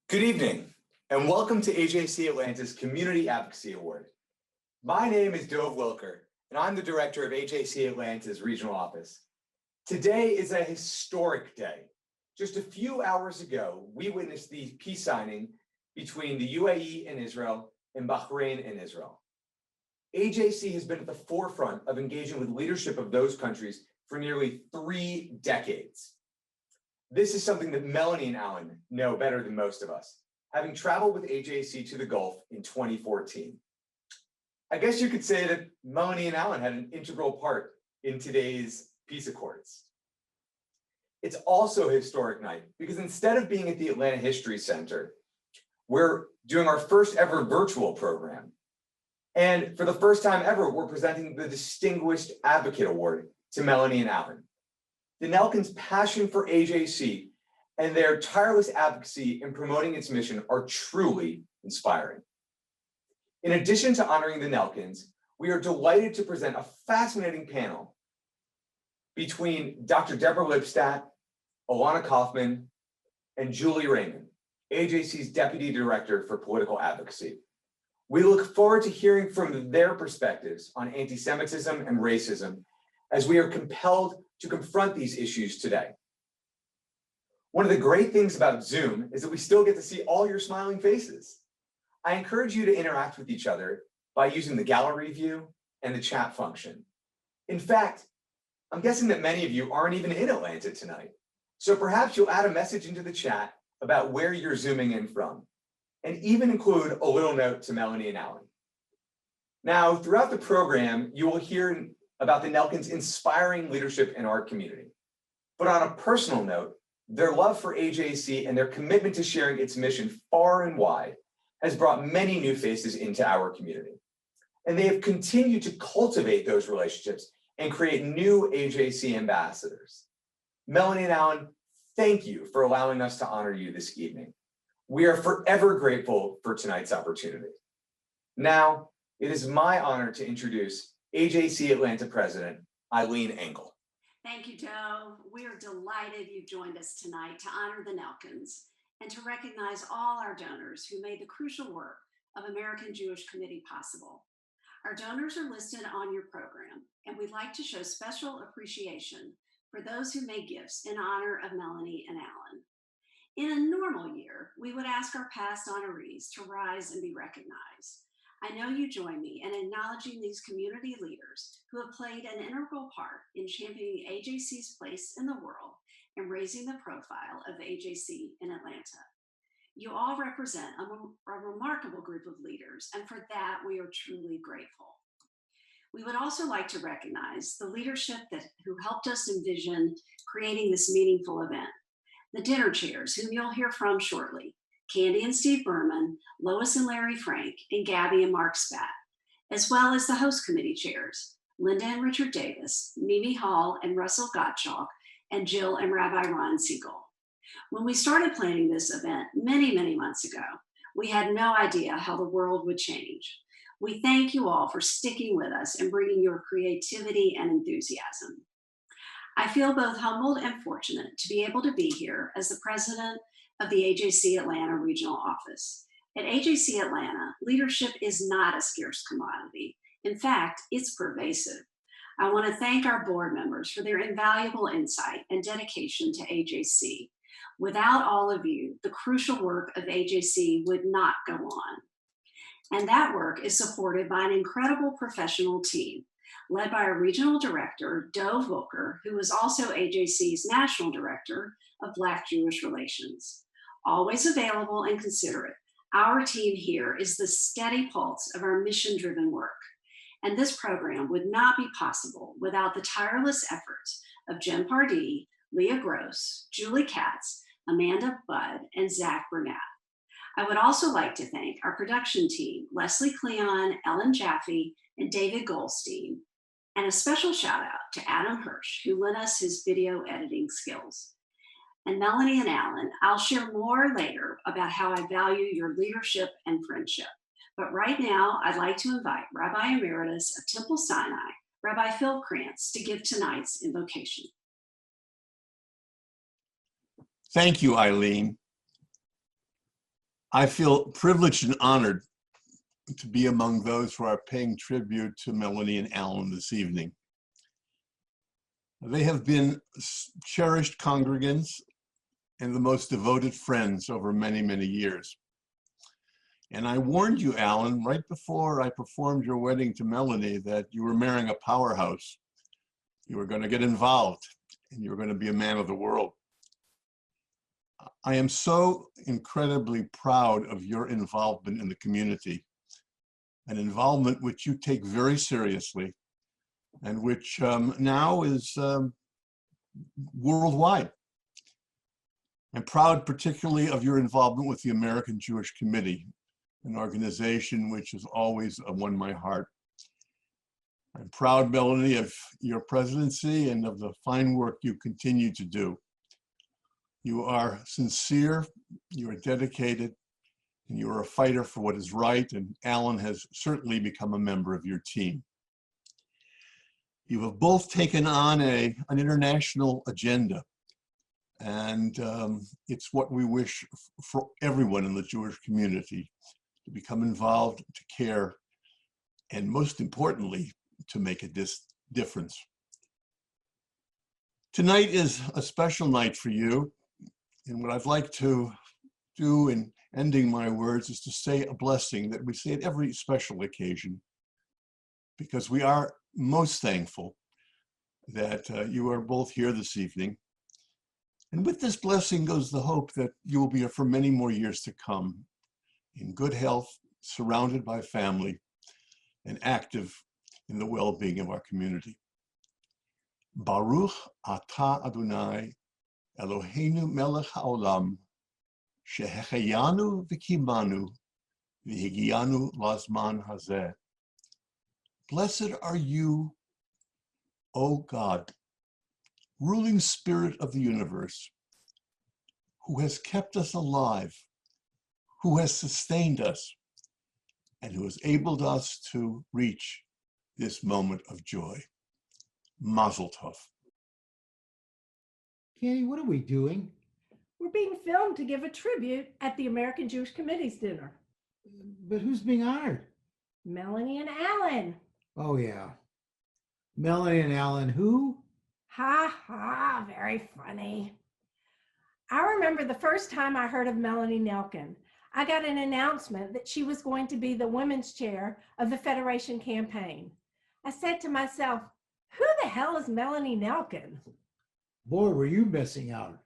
Good evening, and welcome to AJC Atlanta's Community Advocacy Award. My name is Dove Wilker, and I'm the director of AJC Atlanta's regional office. Today is a historic day. Just a few hours ago, we witnessed the peace signing between the UAE and Israel and Bahrain and Israel. AJC has been at the forefront of engaging with leadership of those countries for nearly 3 decades. This is something that Melanie and Alan know better than most of us, having traveled with AJC to the Gulf in 2014. I guess you could say that Melanie and Alan had an integral part in today's peace accords. It's also a historic night because instead of being at the Atlanta History Center, we're doing our first ever virtual program. And for the first time ever, we're presenting the Distinguished Advocate Award to Melanie and Alan. The Nelkins' passion for AJC and their tireless advocacy in promoting its mission are truly inspiring. In addition to honoring the Nelkins, we are delighted to present a fascinating panel between Dr. Deborah Lipstadt, Alana Kaufman, and Julie Raymond, AJC's Deputy Director for Political Advocacy. We look forward to hearing from their perspectives on anti-Semitism and racism as we are compelled to confront these issues today. One of the great things about Zoom is that we still get to see all your smiling faces. I encourage you to interact with each other by using the gallery view and the chat function. In fact, I'm guessing that many of you aren't even in Atlanta tonight. So perhaps you'll add a message into the chat about where you're Zooming in from, and even include a little note to Melanie and Alan. Now, throughout the program, you will hear about the Nelkins' inspiring leadership in our community. But on a personal note, their love for AJC and their commitment to sharing its mission far and wide has brought many new faces into our community. And they have continued to cultivate those relationships and create new AJC ambassadors. Melanie and Alan, thank you for allowing us to honor you this evening. We are forever grateful for tonight's opportunity. Now, it is my honor to introduce AJC Atlanta President, Eileen Engel. Thank you, Joe. We are delighted you joined us tonight to honor the Nelkins and to recognize all our donors who made the crucial work of American Jewish Committee possible. Our donors are listed on your program, and we'd like to show special appreciation for those who made gifts in honor of Melanie and Alan. In a normal year, we would ask our past honorees to rise and be recognized. I know you join me in acknowledging these community leaders who have played an integral part in championing AJC's place in the world and raising the profile of AJC in Atlanta. You all represent a remarkable group of leaders, and for that, we are truly grateful. We would also like to recognize the leadership who helped us envision creating this meaningful event. The dinner chairs, whom you'll hear from shortly, Candy and Steve Berman, Lois and Larry Frank, and Gabby and Mark Spat, as well as the host committee chairs, Linda and Richard Davis, Mimi Hall and Russell Gottschalk, and Jill and Rabbi Ron Siegel. When we started planning this event many, many months ago, we had no idea how the world would change. We thank you all for sticking with us and bringing your creativity and enthusiasm. I feel both humbled and fortunate to be able to be here as the president of the AJC Atlanta Regional Office. At AJC Atlanta, leadership is not a scarce commodity. In fact, it's pervasive. I want to thank our board members for their invaluable insight and dedication to AJC. Without all of you, the crucial work of AJC would not go on. And that work is supported by an incredible professional team, led by our regional director, Dove Wilker, who is also AJC's national director of Black Jewish Relations. Always available and considerate, our team here is the steady pulse of our mission-driven work. And this program would not be possible without the tireless efforts of Jen Pardee, Leah Gross, Julie Katz, Amanda Budd, and Zach Burnett. I would also like to thank our production team, Leslie Cleon, Ellen Jaffe, and David Goldstein, and a special shout out to Adam Hirsch, who lent us his video editing skills. And Melanie and Alan, I'll share more later about how I value your leadership and friendship. But right now, I'd like to invite Rabbi Emeritus of Temple Sinai, Rabbi Phil Krantz, to give tonight's invocation. Thank you, Eileen. I feel privileged and honored to be among those who are paying tribute to Melanie and Alan this evening. They have been cherished congregants and the most devoted friends over many, many years. And I warned you, Alan, right before I performed your wedding to Melanie that you were marrying a powerhouse. You were going to get involved and you were going to be a man of the world. I am so incredibly proud of your involvement in the community, an involvement which you take very seriously and which now is worldwide. I'm proud particularly of your involvement with the American Jewish Committee, an organization which has always won my heart. I'm proud, Melanie, of your presidency and of the fine work you continue to do. You are sincere, you are dedicated, and you are a fighter for what is right, and Alan has certainly become a member of your team. You have both taken on an international agenda, and it's what we wish for everyone in the Jewish community, to become involved, to care, and most importantly, to make a difference. Tonight is a special night for you, and what I'd like to do in ending my words is to say a blessing that we say at every special occasion, because we are most thankful that you are both here this evening. And with this blessing goes the hope that you will be here for many more years to come, in good health, surrounded by family, and active in the well-being of our community. Baruch atah Adonai, Eloheinu melech haolam, shehecheyanu v'kimanu, v'higianu lazman hazeh. Blessed are you, O God, ruling spirit of the universe, who has kept us alive, who has sustained us, and who has enabled us to reach this moment of joy. Mazel tov. Candy, what are we doing? We're being filmed to give a tribute at the American Jewish Committee's dinner. But who's being honored? Melanie and Alan. Oh, yeah. Melanie and Alan, who? Ha ha, very funny. I remember the first time I heard of Melanie Nelkin. I got an announcement that she was going to be the women's chair of the Federation campaign. I said to myself, who the hell is Melanie Nelkin? Boy, were you missing out.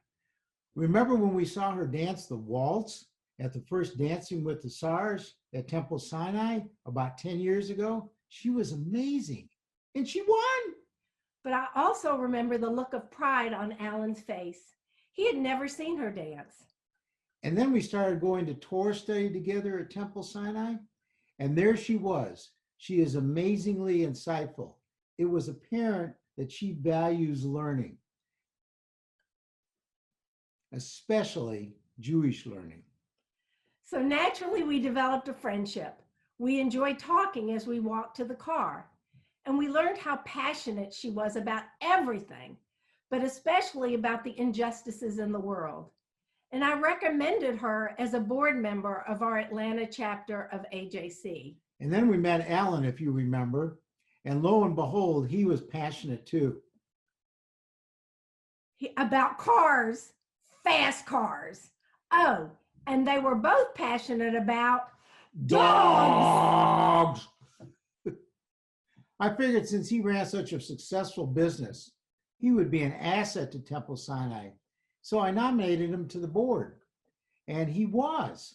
Remember when we saw her dance the waltz at the first Dancing with the Stars at Temple Sinai about 10 years ago? She was amazing, and she won. But I also remember the look of pride on Alan's face. He had never seen her dance. And then we started going to Torah study together at Temple Sinai, and there she was. She is amazingly insightful. It was apparent that she values learning, especially Jewish learning. So naturally, we developed a friendship. We enjoyed talking as we walked to the car, and we learned how passionate she was about everything, but especially about the injustices in the world. And I recommended her as a board member of our Atlanta chapter of AJC. And then we met Alan, if you remember, and lo and behold, he was passionate too. About cars, fast cars. Oh, and they were both passionate about dogs. I figured since he ran such a successful business, he would be an asset to Temple Sinai. So I nominated him to the board, and he was.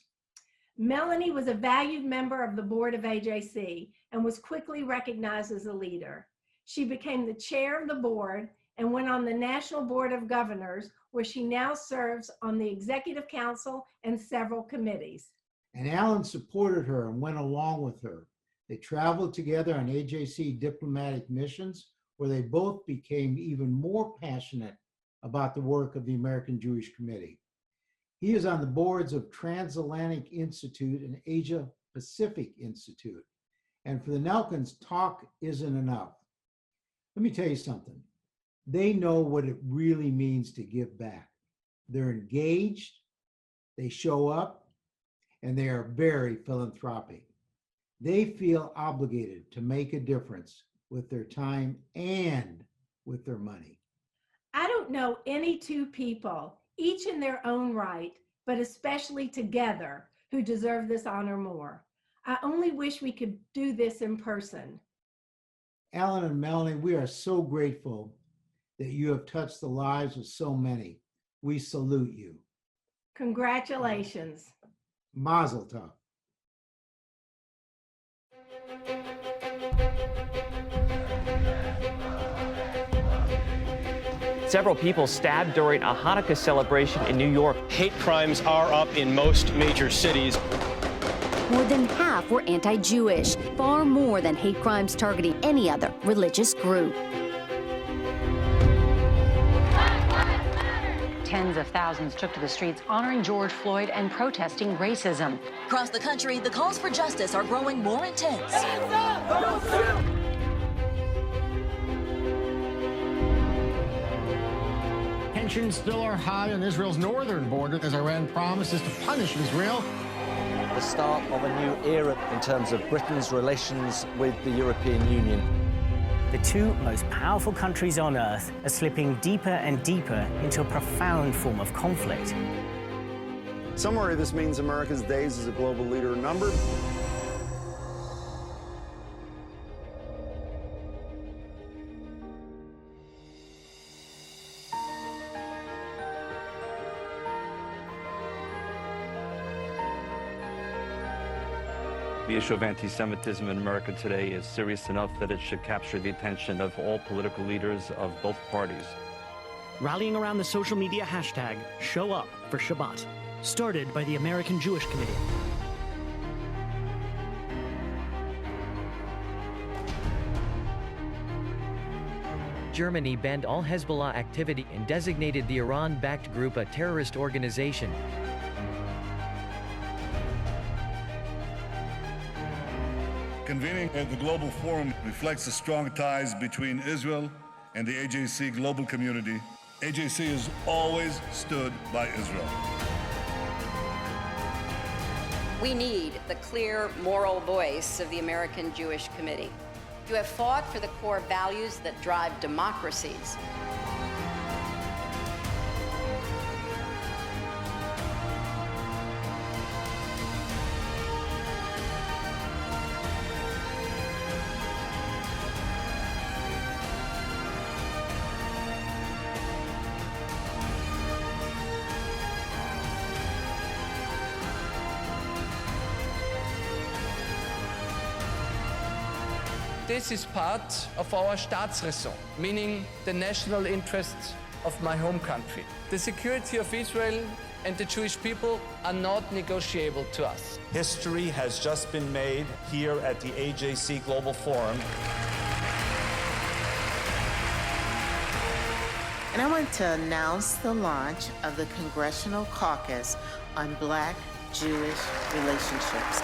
Melanie was a valued member of the board of AJC and was quickly recognized as a leader. She became the chair of the board and went on the National Board of Governors, where she now serves on the Executive Council and several committees. And Alan supported her and went along with her. They traveled together on AJC diplomatic missions, where they both became even more passionate about the work of the American Jewish Committee. He is on the boards of Transatlantic Institute and Asia Pacific Institute. And for the Nelkins, talk isn't enough. Let me tell you something. They know what it really means to give back. They're engaged, they show up, and they are very philanthropic. They feel obligated to make a difference with their time and with their money. I don't know any two people, each in their own right, but especially together, who deserve this honor more. I only wish we could do this in person. Alan and Melanie, we are so grateful that you have touched the lives of so many. We salute you. Congratulations. Mazel tov. Several people stabbed during a Hanukkah celebration in New York. Hate crimes are up in most major cities. More than half were anti-Jewish, far more than hate crimes targeting any other religious group. Tens of thousands took to the streets honoring George Floyd and protesting racism. Across the country, the calls for justice are growing more intense. Tensions still are high on Israel's northern border as Iran promises to punish Israel. The start of a new era in terms of Britain's relations with the European Union. The two most powerful countries on Earth are slipping deeper and deeper into a profound form of conflict. Some worry this means America's days as a global leader are numbered. The issue of anti-Semitism in America today is serious enough that it should capture the attention of all political leaders of both parties. Rallying around the social media hashtag #ShowUpForShabbat, started by the American Jewish Committee. Germany banned all Hezbollah activity and designated the Iran-backed group a terrorist organization. Convening at the Global Forum reflects the strong ties between Israel and the AJC global community. AJC has always stood by Israel. We need the clear moral voice of the American Jewish Committee. You have fought for the core values that drive democracies. This is part of our Staatsräson, meaning the national interests of my home country. The security of Israel and the Jewish people are not negotiable to us. History has just been made here at the AJC Global Forum. And I want to announce the launch of the Congressional Caucus on Black-Jewish relationships.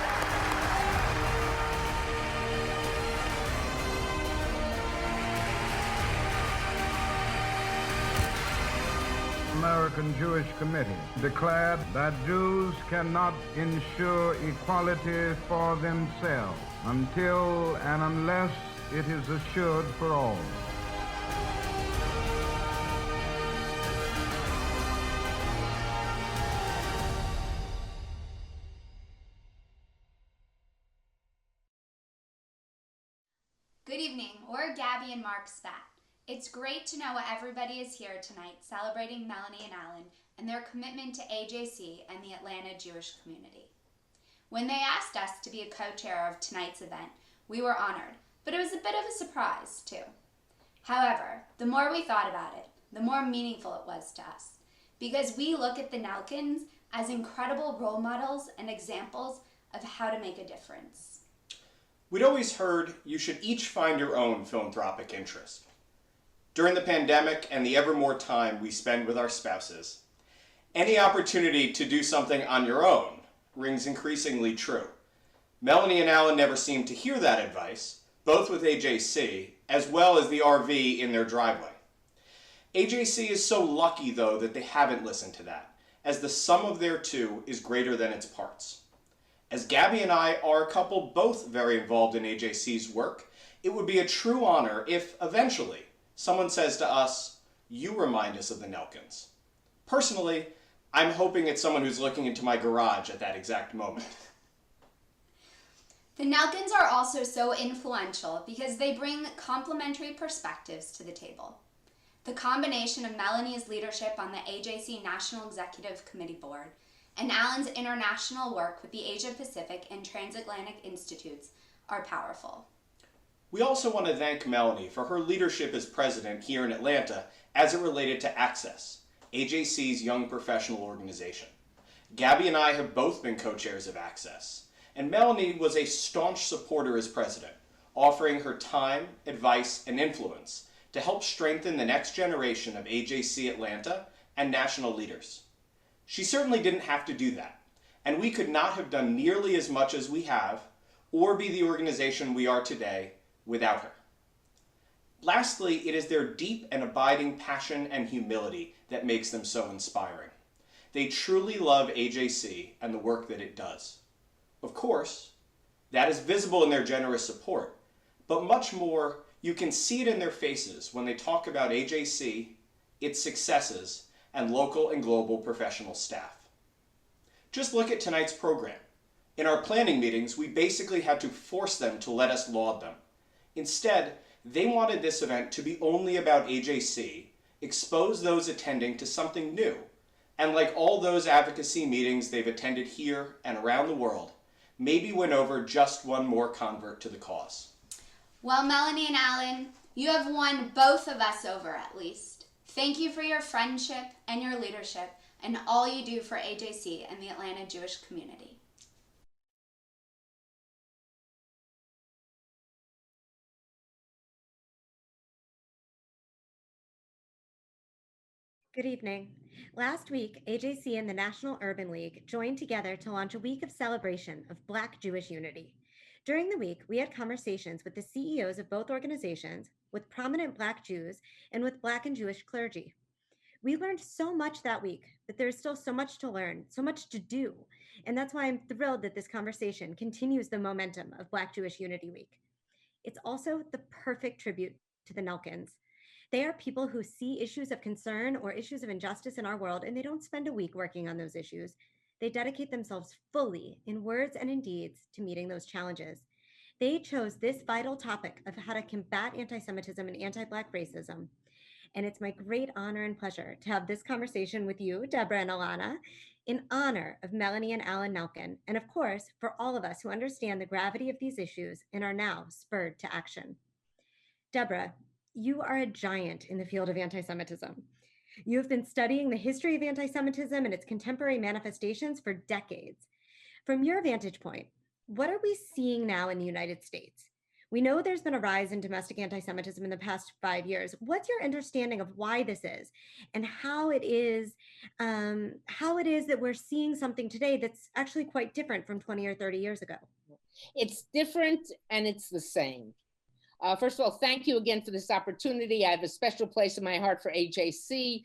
American Jewish Committee declared that Jews cannot ensure equality for themselves until and unless it is assured for all. Good evening, we're Gabby and Mark Spat. It's great to know everybody is here tonight celebrating Melanie and Alan and their commitment to AJC and the Atlanta Jewish community. When they asked us to be a co-chair of tonight's event, we were honored, but it was a bit of a surprise too. However, the more we thought about it, the more meaningful it was to us, because we look at the Nelkins as incredible role models and examples of how to make a difference. We'd always heard you should each find your own philanthropic interest. During the pandemic and the ever more time we spend with our spouses, any opportunity to do something on your own rings increasingly true. Melanie and Alan never seemed to hear that advice, both with AJC as well as the RV in their driveway. AJC is so lucky, though, that they haven't listened to that, as the sum of their two is greater than its parts. As Gabby and I are a couple both very involved in AJC's work, it would be a true honor if eventually someone says to us, "You remind us of the Nelkins." Personally, I'm hoping it's someone who's looking into my garage at that exact moment. The Nelkins are also so influential because they bring complementary perspectives to the table. The combination of Melanie's leadership on the AJC National Executive Committee Board and Alan's international work with the Asia Pacific and Transatlantic Institutes are powerful. We also want to thank Melanie for her leadership as president here in Atlanta as it related to Access, AJC's young professional organization. Gabby and I have both been co-chairs of Access, and Melanie was a staunch supporter as president, offering her time, advice, and influence to help strengthen the next generation of AJC Atlanta and national leaders. She certainly didn't have to do that, and we could not have done nearly as much as we have, or be the organization we are today, without her. Lastly, it is their deep and abiding passion and humility that makes them so inspiring. They truly love AJC and the work that it does. Of course, that is visible in their generous support, but much more, you can see it in their faces when they talk about AJC, its successes, and local and global professional staff. Just look at tonight's program. In our planning meetings, we basically had to force them to let us laud them. Instead, they wanted this event to be only about AJC, expose those attending to something new, and like all those advocacy meetings they've attended here and around the world, maybe win over just one more convert to the cause. Well, Melanie and Alan, you have won both of us over at least. Thank you for your friendship and your leadership and all you do for AJC and the Atlanta Jewish community. Good evening. Last week, AJC and the National Urban League joined together to launch a week of celebration of Black Jewish unity. During the week, we had conversations with the CEOs of both organizations, with prominent Black Jews, and with Black and Jewish clergy. We learned so much that week, but there's still so much to learn, so much to do. And that's why I'm thrilled that this conversation continues the momentum of Black Jewish Unity Week. It's also the perfect tribute to the Nelkins. They are people who see issues of concern or issues of injustice in our world, and they don't spend a week working on those issues. They dedicate themselves fully in words and in deeds to meeting those challenges. They chose this vital topic of how to combat anti-Semitism and anti-Black racism. And it's my great honor and pleasure to have this conversation with you, Deborah and Alana, in honor of Melanie and Alan Nelkin, and of course, for all of us who understand the gravity of these issues and are now spurred to action. Deborah, you are a giant in the field of anti-Semitism. You have been studying the history of anti-Semitism and its contemporary manifestations for decades. From your vantage point, what are we seeing now in the United States? We know there's been a rise in domestic anti-Semitism in the past 5 years. What's your understanding of why this is, and how it is that we're seeing something today that's actually quite different from 20 or 30 years ago? It's different and it's the same. First of all, thank you again for this opportunity. I have a special place in my heart for AJC,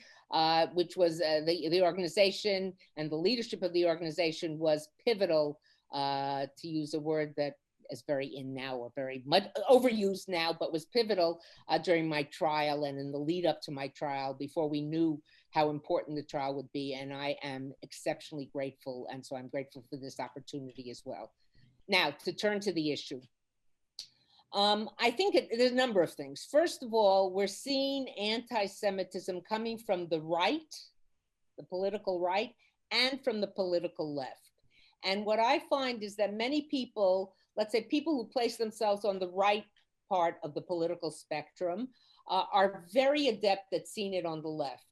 which was the organization, and the leadership of the organization was pivotal, to use a word that is very in now or very much overused now, but was pivotal during my trial and in the lead up to my trial before we knew how important the trial would be. And I am exceptionally grateful. And so I'm grateful for this opportunity as well. Now, to turn to the issue. I think there's a number of things. First of all, we're seeing anti-Semitism coming from the right, the political right, and from the political left. And what I find is that many people, let's say people who place themselves on the right part of the political spectrum, are very adept at seeing it on the left.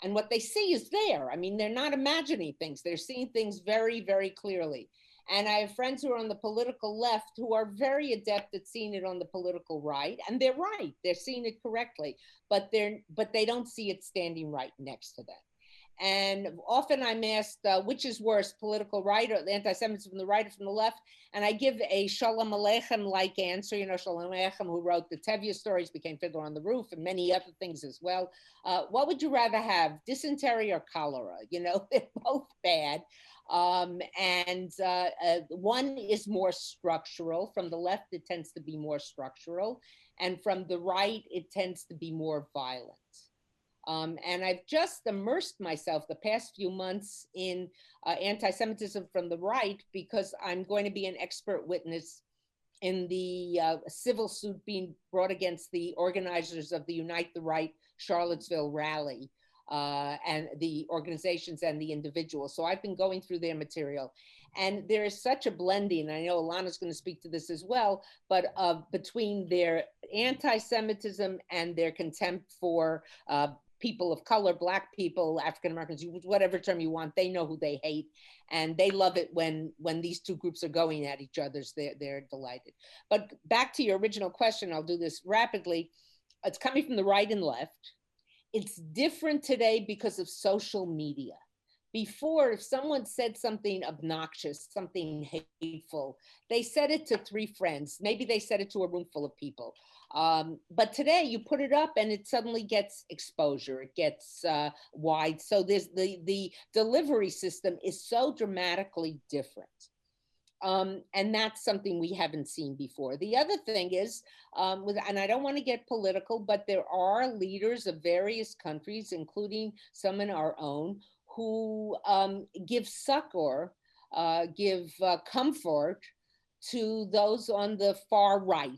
And what they see is there. I mean, they're not imagining things. They're seeing things very, very clearly. And I have friends who are on the political left who are very adept at seeing it on the political right. And they're right. They're seeing it correctly, but they don't see it standing right next to them. And often I'm asked, which is worse, political right or the anti-Semitism from the right or from the left? And I give a Shalom Aleichem-like answer. You know, Shalom Aleichem, who wrote the Tevye stories, became Fiddler on the Roof, and many other things as well. What would you rather have, dysentery or cholera? You know, they're both bad. One is more structural. From the left, it tends to be more structural. And from the right, it tends to be more violent. And I've just immersed myself the past few months in anti-Semitism from the right because I'm going to be an expert witness in the civil suit being brought against the organizers of the Unite the Right Charlottesville rally, and the organizations and the individuals. So I've been going through their material. And there is such a blending, I know Alana's going to speak to this as well, but between their anti-Semitism and their contempt for people of color, Black people, African Americans, whatever term you want, they know who they hate. And they love it when these two groups are going at each other. They're delighted. But back to your original question, I'll do this rapidly. It's coming from the right and left. It's different today because of social media. Before, if someone said something obnoxious, something hateful, they said it to 3 friends. Maybe they said it to a room full of people. But today you put it up and it suddenly gets exposure, it gets wide. So there's the delivery system is so dramatically different. And that's something we haven't seen before. The other thing is, and I don't want to get political, but there are leaders of various countries, including some in our own, who give succor, give comfort to those on the far right.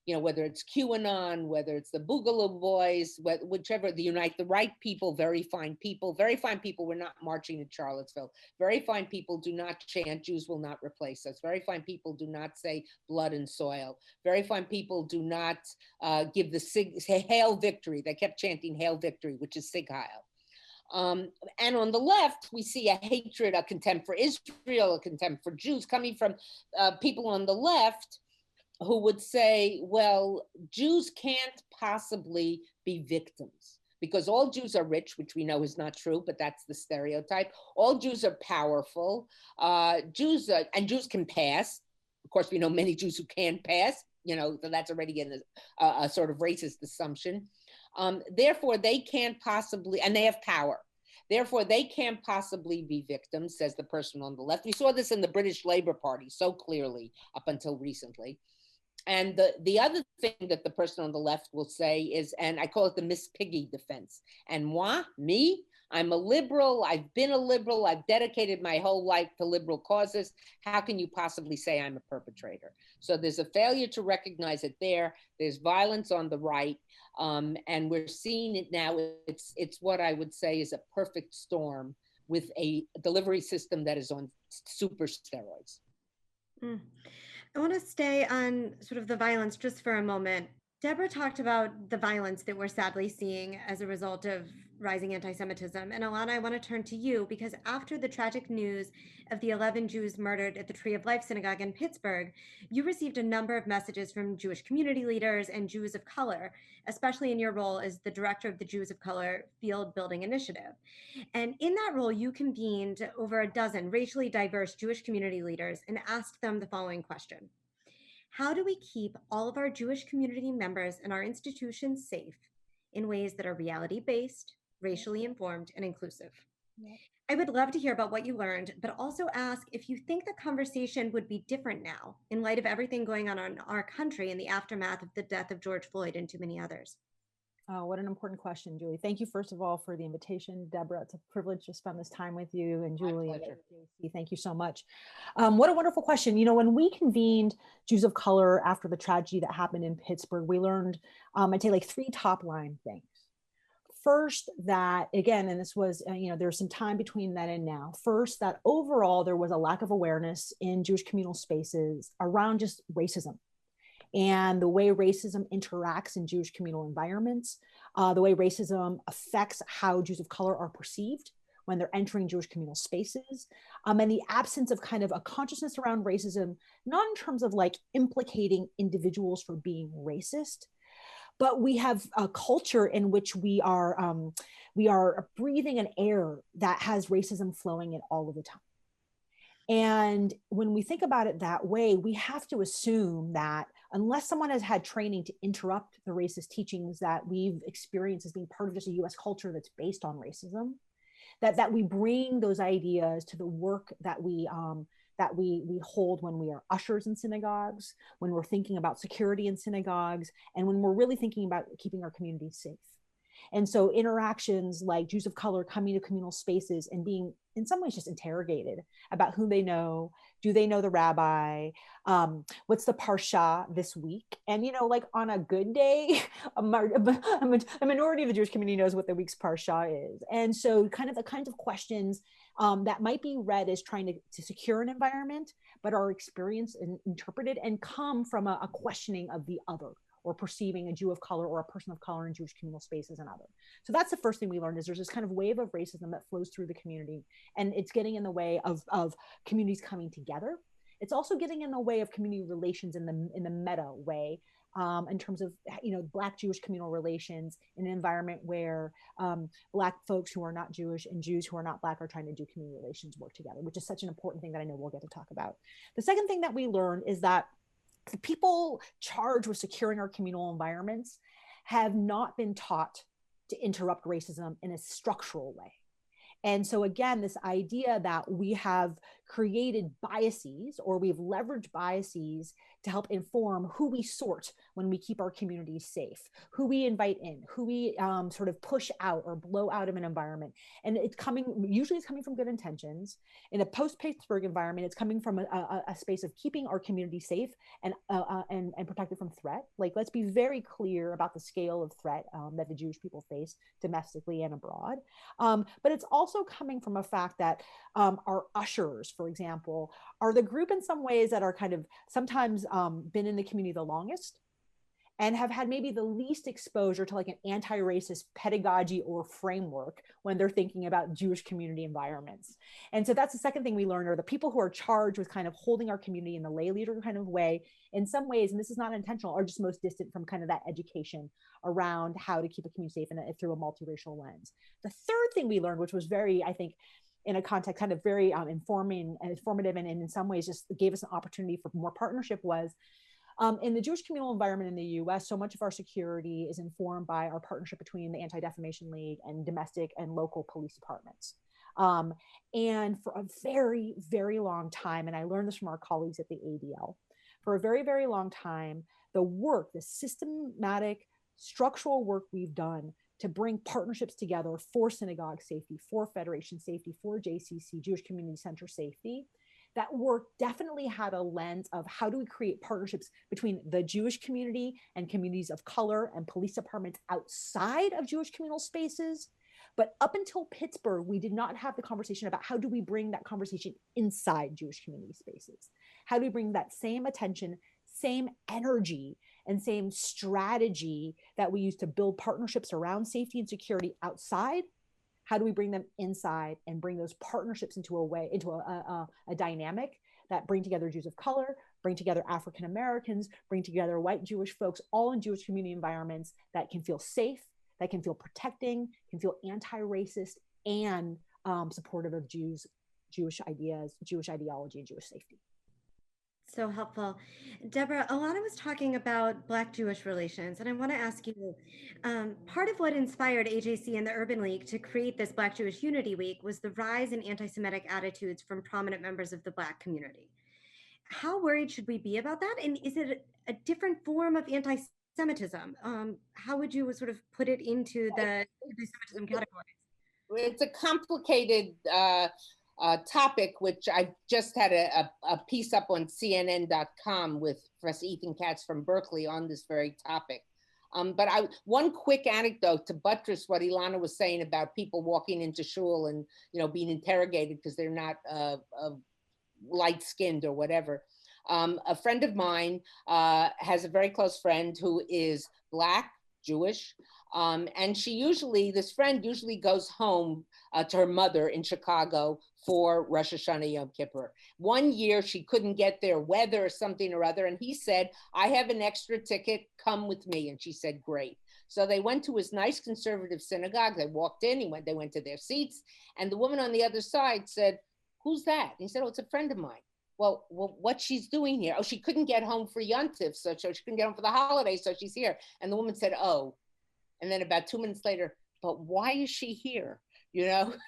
You know, whether it's QAnon, whether it's the Boogaloo Boys, whichever, the Unite the Right people, very fine people. Very fine people were not marching in Charlottesville. Very fine people do not chant, Jews will not replace us. Very fine people do not say blood and soil. Very fine people do not give say Hail Victory. They kept chanting Hail Victory, which is Sig Heil. And on the left, we see a hatred, a contempt for Israel, a contempt for Jews coming from people on the left who would say, well, Jews can't possibly be victims because all Jews are rich, which we know is not true, but that's the stereotype. All Jews are powerful. Jews can pass. Of course, we know many Jews who can pass, you know, so that's already a sort of racist assumption. Therefore, they can't possibly, and they have power. Therefore, they can't possibly be victims, says the person on the left. We saw this in the British Labour Party so clearly up until recently. And the other thing that the person on the left will say is, and I call it the Miss Piggy defense. And me, I'm a liberal. I've been a liberal. I've dedicated my whole life to liberal causes. How can you possibly say I'm a perpetrator? So there's a failure to recognize it there. There's violence on the right. And we're seeing it now. It's what I would say is a perfect storm with a delivery system that is on super steroids. Mm. I want to stay on sort of the violence just for a moment. Deborah talked about the violence that we're sadly seeing as a result of rising anti-Semitism. And Alana, I want to turn to you because after the tragic news of the 11 Jews murdered at the Tree of Life Synagogue in Pittsburgh, you received a number of messages from Jewish community leaders and Jews of color, especially in your role as the director of the Jews of Color Field Building Initiative. And in that role, you convened over a dozen racially diverse Jewish community leaders and asked them the following question. How do we keep all of our Jewish community members and our institutions safe in ways that are reality-based, racially informed, and inclusive? Yep. I would love to hear about what you learned, but also ask if you think the conversation would be different now in light of everything going on in our country in the aftermath of the death of George Floyd and too many others. Oh, what an important question, Julie. Thank you, first of all, for the invitation. Deborah, it's a privilege to spend this time with you, and Julie, and JC, thank you so much. What a wonderful question. You know, when we convened Jews of Color after the tragedy that happened in Pittsburgh, we learned, I'd say, like 3 top line things. First, that, again, and this was, there's some time between then and now. First, that overall, there was a lack of awareness in Jewish communal spaces around just racism. And the way racism interacts in Jewish communal environments, the way racism affects how Jews of color are perceived when they're entering Jewish communal spaces, and the absence of kind of a consciousness around racism, not in terms of like implicating individuals for being racist, but we have a culture in which we are breathing an air that has racism flowing in all of the time. And when we think about it that way, we have to assume that unless someone has had training to interrupt the racist teachings that we've experienced as being part of just a US culture that's based on racism, that we bring those ideas to the work that we hold when we are ushers in synagogues, when we're thinking about security in synagogues, and when we're really thinking about keeping our communities safe. And so interactions like Jews of color coming to communal spaces and being in some ways just interrogated about who they know. Do they know the rabbi? What's the parsha this week? And, like on a good day, a minority of the Jewish community knows what the week's parsha is. And so kind of the kinds of questions that might be read as trying to secure an environment, but are experienced and interpreted and come from a questioning of the other, or perceiving a Jew of color or a person of color in Jewish communal space as another. So that's the first thing we learned, is there's this kind of wave of racism that flows through the community, and it's getting in the way of communities coming together. It's also getting in the way of community relations in the meta way, in terms of Black Jewish communal relations in an environment where Black folks who are not Jewish and Jews who are not Black are trying to do community relations work together, which is such an important thing that I know we'll get to talk about. The second thing that we learned is that the people charged with securing our communal environments have not been taught to interrupt racism in a structural way. And so again, this idea that we have created biases, or we've leveraged biases to help inform who we sort when we keep our communities safe, who we invite in, who we sort of push out or blow out of an environment. And usually it's coming from good intentions. In a post-Pittsburgh environment, it's coming from a space of keeping our community safe and protected from threat. Like, let's be very clear about the scale of threat that the Jewish people face domestically and abroad. But it's also coming from a fact that our ushers, for example, are the group in some ways that are kind of sometimes been in the community the longest and have had maybe the least exposure to like an anti-racist pedagogy or framework when they're thinking about Jewish community environments. And so that's the second thing we learned, are the people who are charged with kind of holding our community in the lay leader kind of way, in some ways, and this is not intentional, are just most distant from kind of that education around how to keep a community safe and through a multiracial lens. The third thing we learned, which was very, I think, in a context kind of very informative and in some ways just gave us an opportunity for more partnership, was in the Jewish communal environment in the US, so much of our security is informed by our partnership between the Anti-Defamation League and domestic and local police departments. And for a very, very long time, and I learned this from our colleagues at the ATL, for a very, very long time, the systematic structural work we've done to bring partnerships together for synagogue safety, for Federation safety, for JCC, Jewish Community Center safety, that work definitely had a lens of how do we create partnerships between the Jewish community and communities of color and police departments outside of Jewish communal spaces. But up until Pittsburgh, we did not have the conversation about how do we bring that conversation inside Jewish community spaces? How do we bring that same attention, same energy, and same strategy that we use to build partnerships around safety and security outside? How do we bring them inside and bring those partnerships into a dynamic that bring together Jews of color, bring together African Americans, bring together white Jewish folks, all in Jewish community environments that can feel safe, that can feel protecting, can feel anti-racist, and supportive of Jewish ideas, Jewish ideology, and Jewish safety. So helpful. Deborah, Alana was talking about Black-Jewish relations, and I want to ask you, part of what inspired AJC and the Urban League to create this Black-Jewish Unity Week was the rise in anti-Semitic attitudes from prominent members of the Black community. How worried should we be about that? And is it a different form of anti-Semitism? How would you sort of put it into the anti-Semitism categories? It's a complicated topic, which I just had a piece up on CNN.com with Professor Ethan Katz from Berkeley on this very topic. But one quick anecdote to buttress what Ilana was saying about people walking into shul and being interrogated because they're not light-skinned or whatever. A friend of mine has a very close friend who is Black, Jewish. And this friend usually goes home to her mother in Chicago for Rosh Hashanah Yom Kippur. One year she couldn't get there, weather or something or other, and he said, I have an extra ticket, come with me. And she said, great. So they went to his nice conservative synagogue. They walked in, they went to their seats, and the woman on the other side said, who's that? And he said, oh, it's a friend of mine. Well, what she's doing here? Oh, she couldn't get home for Yontif, so she couldn't get home for the holidays, so she's here. And the woman said, oh. And then about 2 minutes later, but why is she here?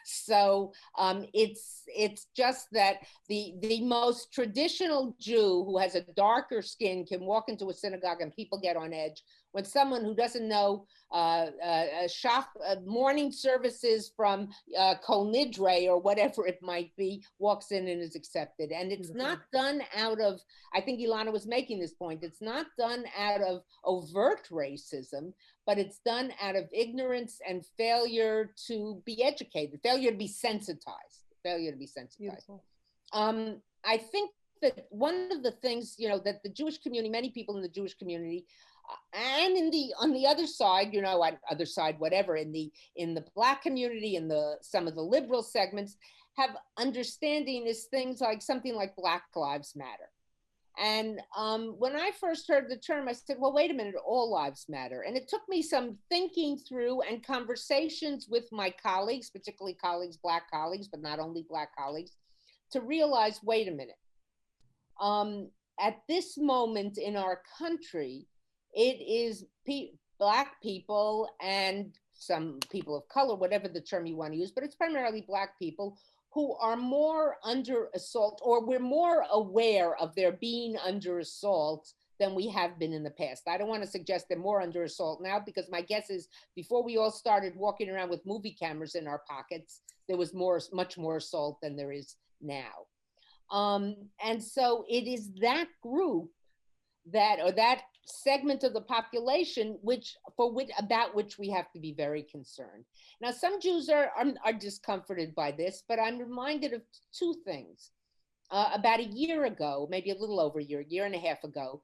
So it's just that the most traditional Jew who has a darker skin can walk into a synagogue and people get on edge. When someone who doesn't know morning services from Kol Nidre or whatever it might be walks in and is accepted. And it's not done out of, I think Ilana was making this point, it's not done out of overt racism, but it's done out of ignorance and failure to be educated, failure to be sensitized. I think that one of the things, that the Jewish community, many people in the Jewish community, and on the other side, whatever, in the Black community and some of the liberal segments have understanding is things like something like Black Lives Matter. And when I first heard the term, I said, well, wait a minute, all lives matter. And it took me some thinking through and conversations with my colleagues, particularly Black colleagues, but not only Black colleagues, to realize, wait a minute. At this moment in our country, it is Black people and some people of color, whatever the term you want to use, but it's primarily Black people who are more under assault, or we're more aware of their being under assault than we have been in the past. I don't want to suggest they're more under assault now, because my guess is before we all started walking around with movie cameras in our pockets, there was much more assault than there is now. And so it is that group that segment of the population about which we have to be very concerned. Now, some Jews are discomforted by this, but I'm reminded of two things. About a year ago, maybe a little over a year and a half ago,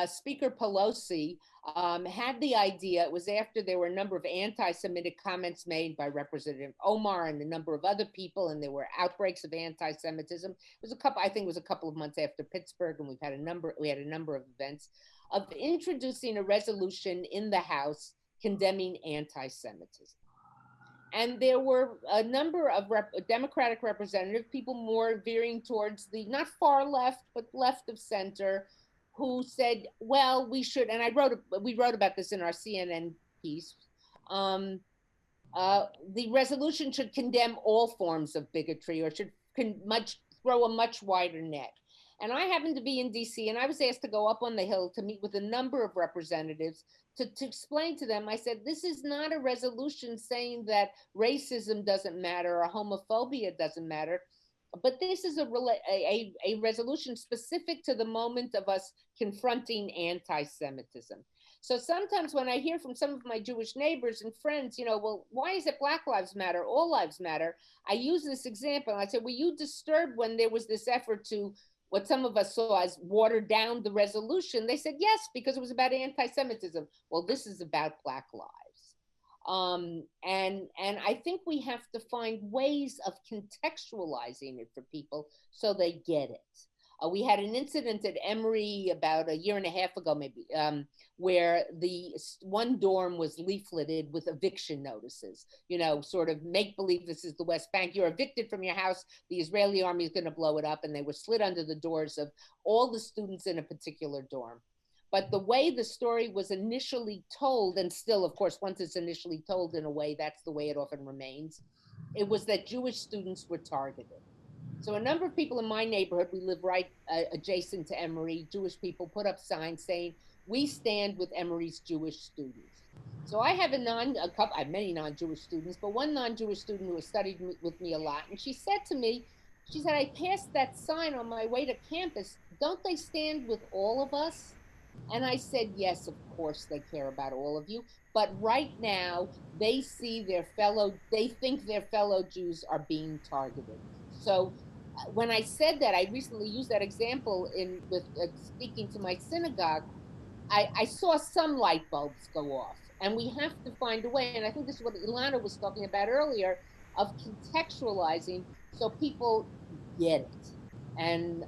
Speaker Pelosi had the idea. It was after there were a number of anti-Semitic comments made by Representative Omar and a number of other people, and there were outbreaks of anti-Semitism. I think it was a couple of months after Pittsburgh, and we had a number of events of introducing a resolution in the House condemning anti-Semitism. And there were a number of Democratic representatives, people more veering towards the not far left, but left of center, who said, well, we should, and we wrote about this in our CNN piece, the resolution should condemn all forms of bigotry, or should throw a much wider net. And I happened to be in DC, and I was asked to go up on the Hill to meet with a number of representatives to explain to them. I said, this is not a resolution saying that racism doesn't matter or homophobia doesn't matter, but this is a resolution specific to the moment of us confronting anti-Semitism. So sometimes when I hear from some of my Jewish neighbors and friends, well, why is it Black Lives Matter, all lives matter? I use this example. I said, were you disturbed when there was this effort to what some of us saw as water down the resolution? They said, yes, because it was about anti-Semitism. Well, this is about Black lives. And I think we have to find ways of contextualizing it for people so they get it. We had an incident at Emory about a year and a half ago, maybe, where the one dorm was leafleted with eviction notices, sort of make believe this is the West Bank. You're evicted from your house. The Israeli army is going to blow it up. And they were slid under the doors of all the students in a particular dorm. But the way the story was initially told, and still, of course, once it's initially told in a way, that's the way it often remains, it was that Jewish students were targeted. So a number of people in my neighborhood, we live right adjacent to Emory, Jewish people put up signs saying, we stand with Emory's Jewish students. So I have I have many non-Jewish students, but one non-Jewish student who has studied with me a lot. And she said to me, I passed that sign on my way to campus. Don't they stand with all of us? And I said, yes, of course they care about all of you. But right now they think their fellow Jews are being targeted. So when I said that, I recently used that example with speaking to my synagogue. I saw some light bulbs go off. And we have to find a way, and I think this is what Ilana was talking about earlier, of contextualizing so people get it. And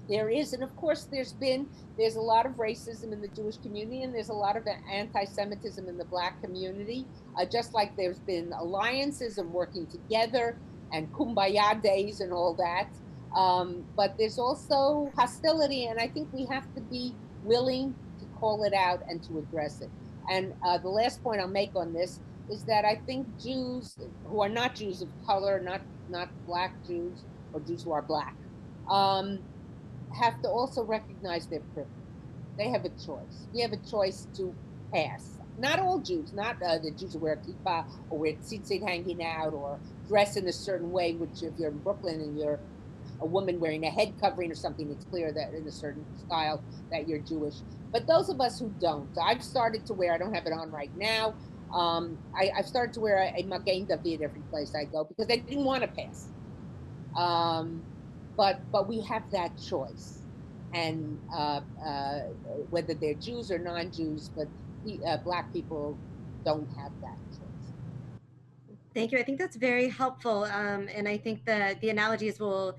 there is, and of course there's a lot of racism in the Jewish community, and there's a lot of anti-Semitism in the Black community, just like there's been alliances and working together and kumbaya days and all that. But there's also hostility, and I think we have to be willing to call it out and to address it. And the last point I'll make on this is that I think Jews who are not Jews of color, not Black Jews or Jews who are Black, have to also recognize their privilege. They have a choice. We have a choice to pass. Not all Jews, not the Jews who wear kippah or wear tzitzit hanging out or dress in a certain way, which if you're in Brooklyn and you're a woman wearing a head covering or something, it's clear that in a certain style that you're Jewish. But those of us who don't, I've started to wear, I don't have it on right now, I've started to wear a Magen David every place I go because I didn't want to pass. But we have that choice. And whether they're Jews or non-Jews, but Black people don't have that choice. Thank you. I think that's very helpful. And I think that the analogies will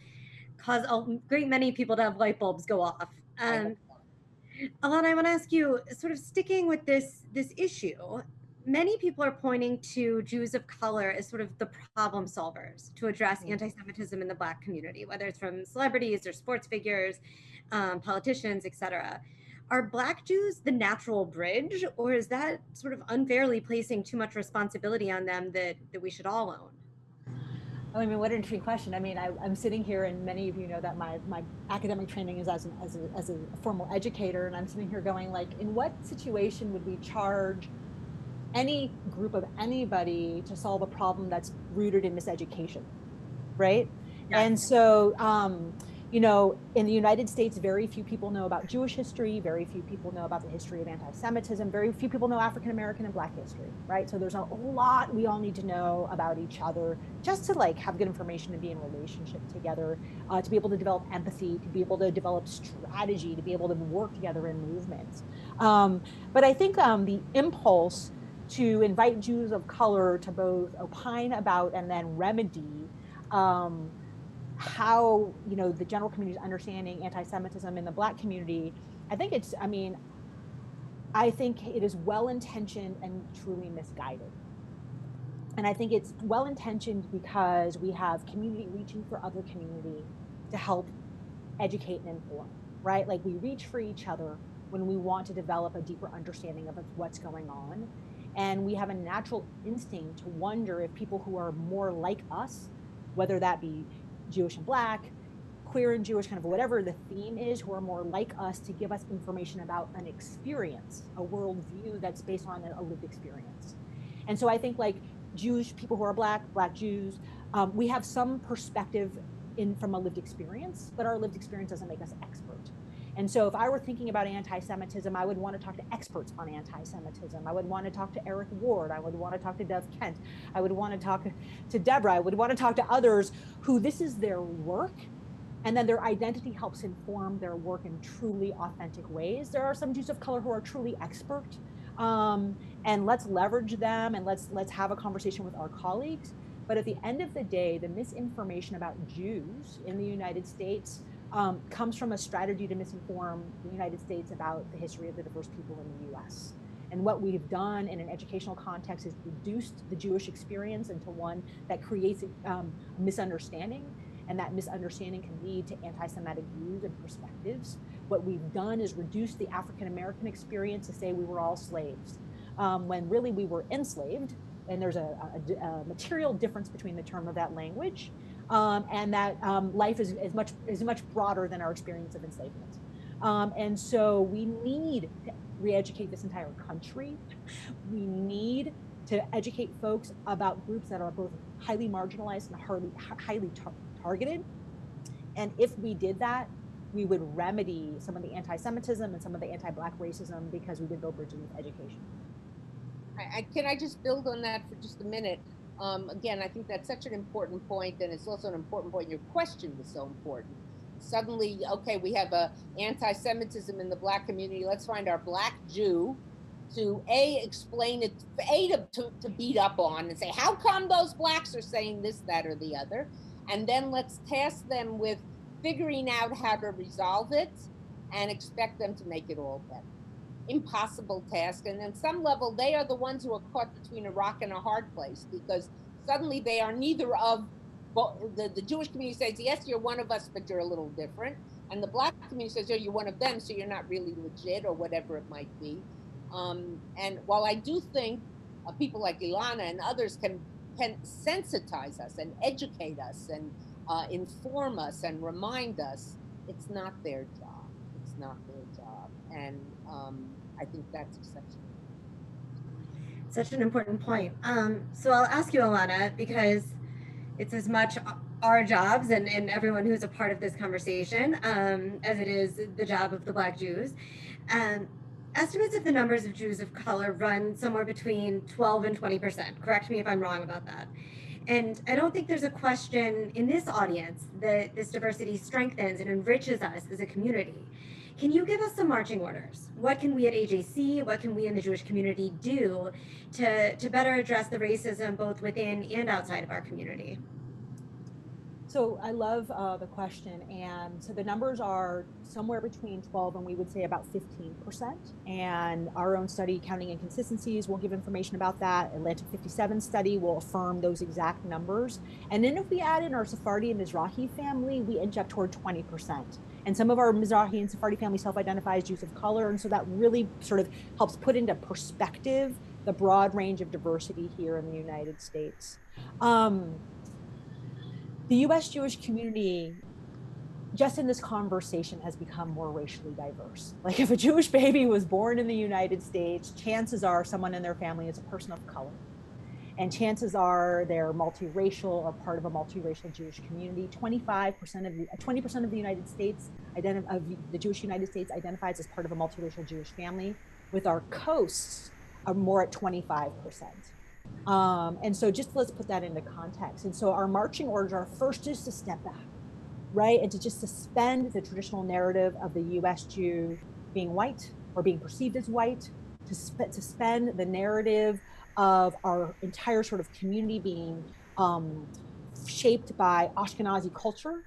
cause a great many people to have light bulbs go off. Alana, I want to ask you, sort of sticking with this issue, many people are pointing to Jews of color as sort of the problem solvers to address anti-Semitism in the Black community, whether it's from celebrities or sports figures, politicians, etc. Are Black Jews the natural bridge, or is that sort of unfairly placing too much responsibility on them that we should all own? I mean, what an interesting question. I mean, I'm sitting here, and many of you know that my academic training is as a formal educator, and I'm sitting here going, like, in what situation would we charge any group of anybody to solve a problem that's rooted in miseducation, right? Yes. And so, you know, in the United States, very few people know about Jewish history, very few people know about the history of anti-Semitism, very few people know African American and Black history, right? So there's a lot we all need to know about each other just to like have good information and be in relationship together, to be able to develop empathy, to be able to develop strategy, to be able to work together in movements. But I think the impulse to invite Jews of color to both opine about and then remedy how, you know, the general community is understanding anti-Semitism in the Black community. I think it is well-intentioned and truly misguided. And I think it's well-intentioned because we have community reaching for other community to help educate and inform, right? Like we reach for each other when we want to develop a deeper understanding of what's going on. And we have a natural instinct to wonder if people who are more like us, whether that be Jewish and Black, queer and Jewish, kind of whatever the theme is, who are more like us, to give us information about an experience, a worldview that's based on a lived experience. And so I think like Jewish people who are Black Jews, we have some perspective from a lived experience, but our lived experience doesn't make us expert. And so if I were thinking about anti-Semitism, I would want to talk to experts on anti-Semitism. I would want to talk to Eric Ward. I would want to talk to Dev Kent. I would want to talk to Deborah. I would want to talk to others who this is their work, and then their identity helps inform their work in truly authentic ways. There are some Jews of color who are truly expert, and let's leverage them, and let's have a conversation with our colleagues. But at the end of the day, the misinformation about Jews in the United States comes from a strategy to misinform the United States about the history of the diverse people in the US. And what we've done in an educational context is reduced the Jewish experience into one that creates a misunderstanding, and that misunderstanding can lead to anti-Semitic views and perspectives. What we've done is reduce the African American experience to say we were all slaves, when really we were enslaved. And there's a material difference between the term of that language, and that life is much broader than our experience of enslavement. And so we need to re-educate this entire country. We need to educate folks about groups that are both highly marginalized and highly targeted. And if we did that, we would remedy some of the anti-Semitism and some of the anti-Black racism, because we would build bridges with education. Can I just build on that for just a minute? Again, I think that's such an important point, and it's also an important point. Your question was so important. Suddenly, okay, we have a anti-Semitism in the Black community. Let's find our Black Jew to explain it, to beat up on and say, how come those blacks are saying this, that, or the other? And then let's task them with figuring out how to resolve it and expect them to make it all better. Impossible task. And on some level, they are the ones who are caught between a rock and a hard place, because suddenly they are neither of, the Jewish community says, yes, you're one of us, but you're a little different. And the Black community says, oh, you're one of them, so you're not really legit, or whatever it might be. And while I do think people like Ilana and others can sensitize us and educate us and inform us and remind us, it's not their job. It's not their job. And I think that's exceptional. Such an important point. So I'll ask you, Alana, because it's as much our jobs and everyone who's a part of this conversation as it is the job of the Black Jews. Estimates of the numbers of Jews of color run somewhere between 12 and 20%. Correct me if I'm wrong about that. And I don't think there's a question in this audience that this diversity strengthens and enriches us as a community. Can you give us some marching orders? What can we at AJC, what can we in the Jewish community do to better address the racism both within and outside of our community? So I love the question. And so the numbers are somewhere between 12 and we would say about 15%. And our own study, Counting Inconsistencies, will give information about that. Atlantic 57 study will affirm those exact numbers. And then if we add in our Sephardi and Mizrahi family, we inch up toward 20%. And some of our Mizrahi and Sephardi family self-identify as Jews of color. And so that really sort of helps put into perspective the broad range of diversity here in the United States. The US Jewish community, just in this conversation, has become more racially diverse. Like if a Jewish baby was born in the United States, chances are someone in their family is a person of color. And chances are they're multiracial or part of a multiracial Jewish community. 20% of the United States, of the Jewish United States identifies as part of a multiracial Jewish family, with our coasts are more at 25%. And so just let's put that into context. And so our marching orders are first just to step back, right? And to just suspend the traditional narrative of the US Jew being white or being perceived as white, to suspend the narrative of our entire sort of community being shaped by Ashkenazi culture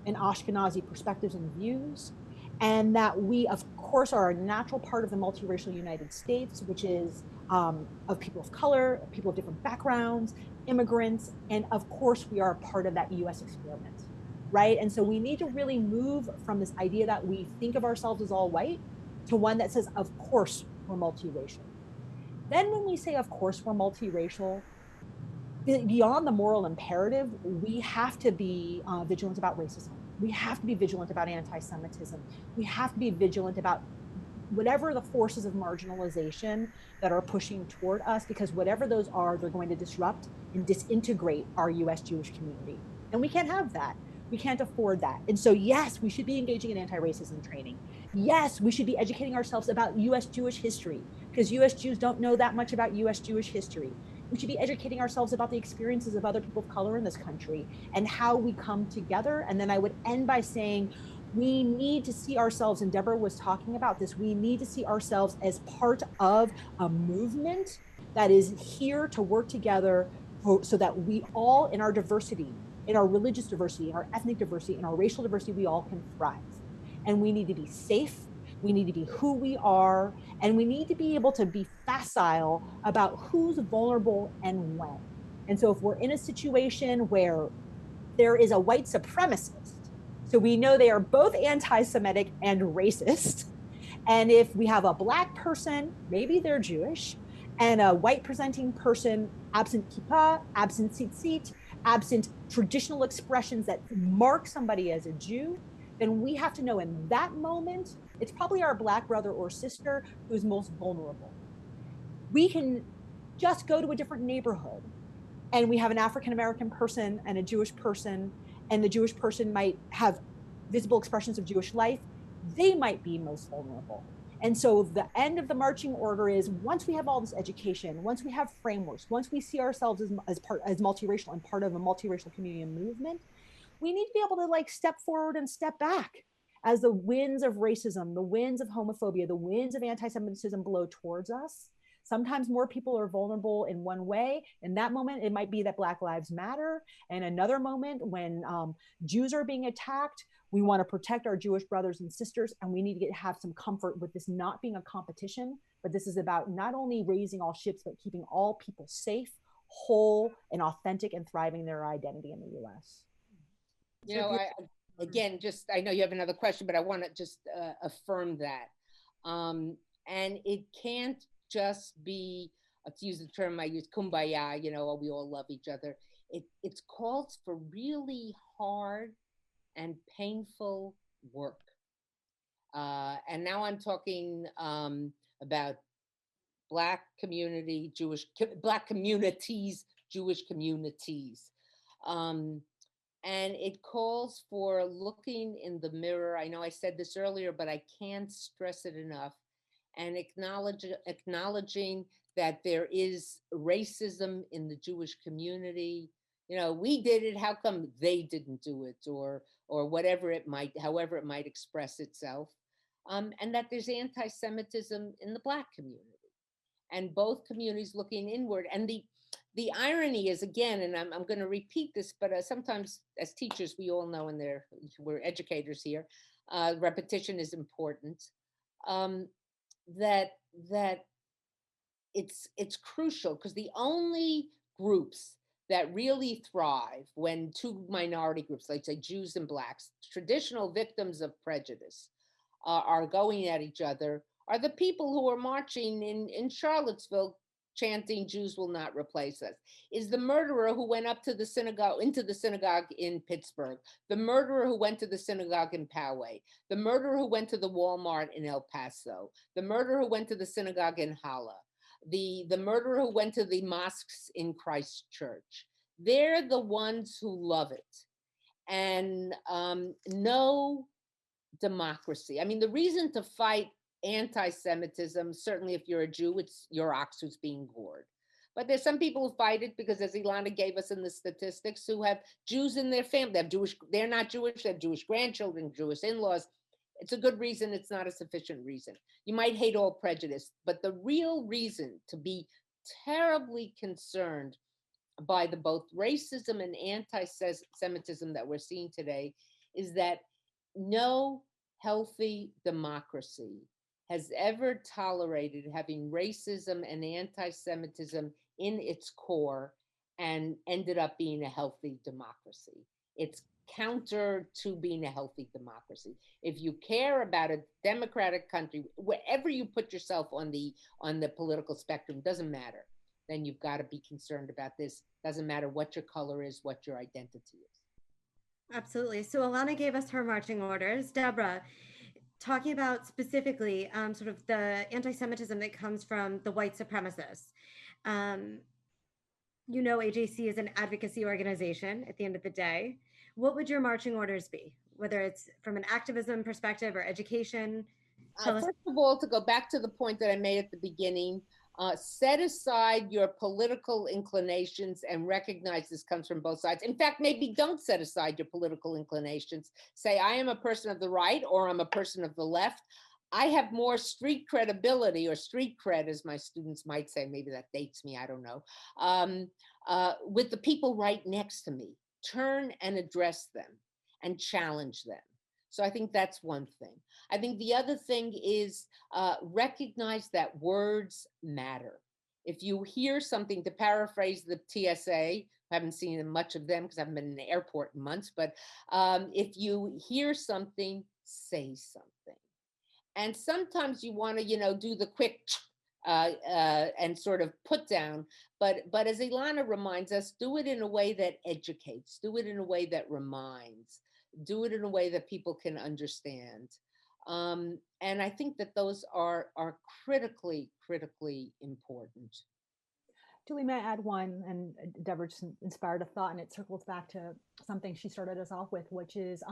and Ashkenazi perspectives and views. And that we, of course, are a natural part of the multiracial United States, which is of people of color, people of different backgrounds, immigrants, and of course we are a part of that US experiment, right? And so we need to really move from this idea that we think of ourselves as all white to one that says, of course, we're multiracial. Then when we say, of course, we're multiracial, beyond the moral imperative, we have to be vigilant about racism. We have to be vigilant about anti-Semitism. We have to be vigilant about whatever the forces of marginalization that are pushing toward us, because whatever those are, they're going to disrupt and disintegrate our US Jewish community. And we can't have that. We can't afford that. And so, yes, we should be engaging in anti-racism training. Yes, we should be educating ourselves about US Jewish history, because US Jews don't know that much about US Jewish history. We should be educating ourselves about the experiences of other people of color in this country and how we come together. And then I would end by saying, we need to see ourselves, and Deborah was talking about this, we need to see ourselves as part of a movement that is here to work together so that we all, in our diversity, in our religious diversity, in our ethnic diversity, in our racial diversity, we all can thrive. And we need to be safe, we need to be who we are, and we need to be able to be facile about who's vulnerable and when. And so if we're in a situation where there is a white supremacist, so we know they are both anti-Semitic and racist. And if we have a Black person, maybe they're Jewish, and a white presenting person, absent kippah, absent tzitzit, absent traditional expressions that mark somebody as a Jew, then we have to know in that moment, it's probably our Black brother or sister who's most vulnerable. We can just go to a different neighborhood and we have an African-American person and a Jewish person, and the Jewish person might have visible expressions of Jewish life, they might be most vulnerable. And so the end of the marching order is, once we have all this education, once we have frameworks, once we see ourselves as multiracial and part of a multiracial community and movement, we need to be able to step forward and step back as the winds of racism, the winds of homophobia, the winds of anti-Semitism blow towards us, sometimes more people are vulnerable in one way. In that moment, it might be that Black Lives Matter. And another moment when Jews are being attacked, we want to protect our Jewish brothers and sisters, and we need to have some comfort with this not being a competition, but this is about not only raising all ships, but keeping all people safe, whole, and authentic and thriving their identity in the U.S. You know, again, I know you have another question, but I want to just affirm that. And it can't just be, to use the term I use, kumbaya, you know, we all love each other. It calls for really hard and painful work. And now I'm talking about Black community, Black communities, Jewish communities. And it calls for looking in the mirror. I know I said this earlier, but I can't stress it enough. And acknowledging that there is racism in the Jewish community. You know, we did it, how come they didn't do it? Or whatever it might, however it might express itself. And that there's anti-Semitism in the Black community. And both communities looking inward. And the irony is, again, and I'm going to repeat this, but sometimes as teachers, we all know, and we're educators here, repetition is important. That it's crucial, because the only groups that really thrive when two minority groups, like say Jews and Blacks, traditional victims of prejudice, are going at each other, are the people who are marching in Charlottesville chanting "Jews will not replace us." Is the murderer who went up to the synagogue, into the synagogue in Pittsburgh, the murderer who went to the synagogue in Poway, the murderer who went to the Walmart in El Paso, the murderer who went to the synagogue in Hala, the murderer who went to the mosques in Christchurch. They're the ones who love it. And no democracy. I mean, the reason to fight anti-Semitism, certainly if you're a Jew, it's your ox who's being gored. But there's some people who fight it because, as Ilana gave us in the statistics, who have Jews in their family. They're not Jewish, they have Jewish grandchildren, Jewish in-laws. It's a good reason, it's not a sufficient reason. You might hate all prejudice, but the real reason to be terribly concerned by the both racism and anti-Semitism that we're seeing today is that no healthy democracy has ever tolerated having racism and anti-Semitism in its core and ended up being a healthy democracy. It's counter to being a healthy democracy. If you care about a democratic country, wherever you put yourself on the political spectrum, doesn't matter, then you've got to be concerned about this. Doesn't matter what your color is, what your identity is. Absolutely. So Alana gave us her marching orders. Deborah, talking about specifically sort of the anti-Semitism that comes from the white supremacists. You know, AJC is an advocacy organization at the end of the day. What would your marching orders be, whether it's from an activism perspective or education? First of all, to go back to the point that I made at the beginning, set aside your political inclinations and recognize this comes from both sides. In fact, maybe don't set aside your political inclinations. Say, I am a person of the right, or I'm a person of the left. I have more street credibility, or street cred, as my students might say. Maybe that dates me, I don't know. With the people right next to me. Turn and address them and challenge them. So I think that's one thing. I think the other thing is recognize that words matter. If you hear something, to paraphrase the TSA, I haven't seen much of them because I haven't been in the airport in months, but if you hear something, say something. And sometimes you want to, do the quick and sort of put down, but as Ilana reminds us, do it in a way that educates, do it in a way that reminds, do it in a way that people can understand. And I think that those are critically important. Julie, may I add one? And Deborah just inspired a thought, and it circles back to something she started us off with, which is,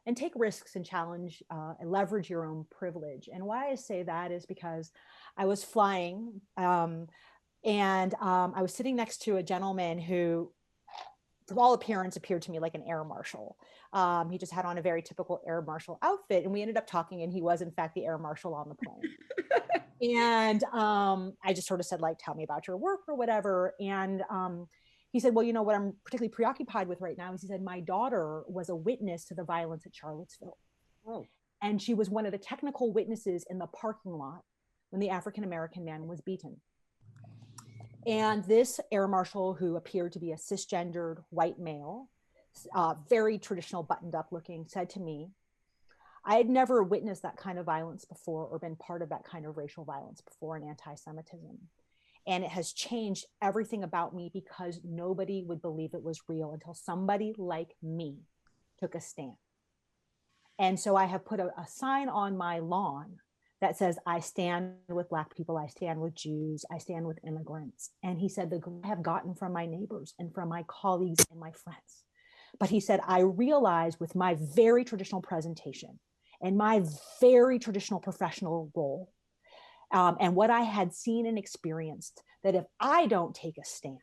and take risks and challenge and leverage your own privilege. And why I say that is because I was flying and I was sitting next to a gentleman who from all appearance, appeared to me like an air marshal. He just had on a very typical air marshal outfit, and we ended up talking, and he was in fact the air marshal on the plane. And I just sort of said, like, tell me about your work or whatever. And he said, well, you know what I'm particularly preoccupied with right now is he said, my daughter was a witness to the violence at Charlottesville. Oh. And she was one of the technical witnesses in the parking lot when the African-American man was beaten. And this air marshal, who appeared to be a cisgendered white male, very traditional buttoned up looking, said to me, I had never witnessed that kind of violence before or been part of that kind of racial violence before and anti-Semitism. And it has changed everything about me because nobody would believe it was real until somebody like me took a stand. And so I have put a sign on my lawn that says, I stand with Black people, I stand with Jews, I stand with immigrants. And he said, the I have gotten from my neighbors and from my colleagues and my friends. But he said, I realized with my very traditional presentation and my very traditional professional role, and what I had seen and experienced, that if I don't take a stand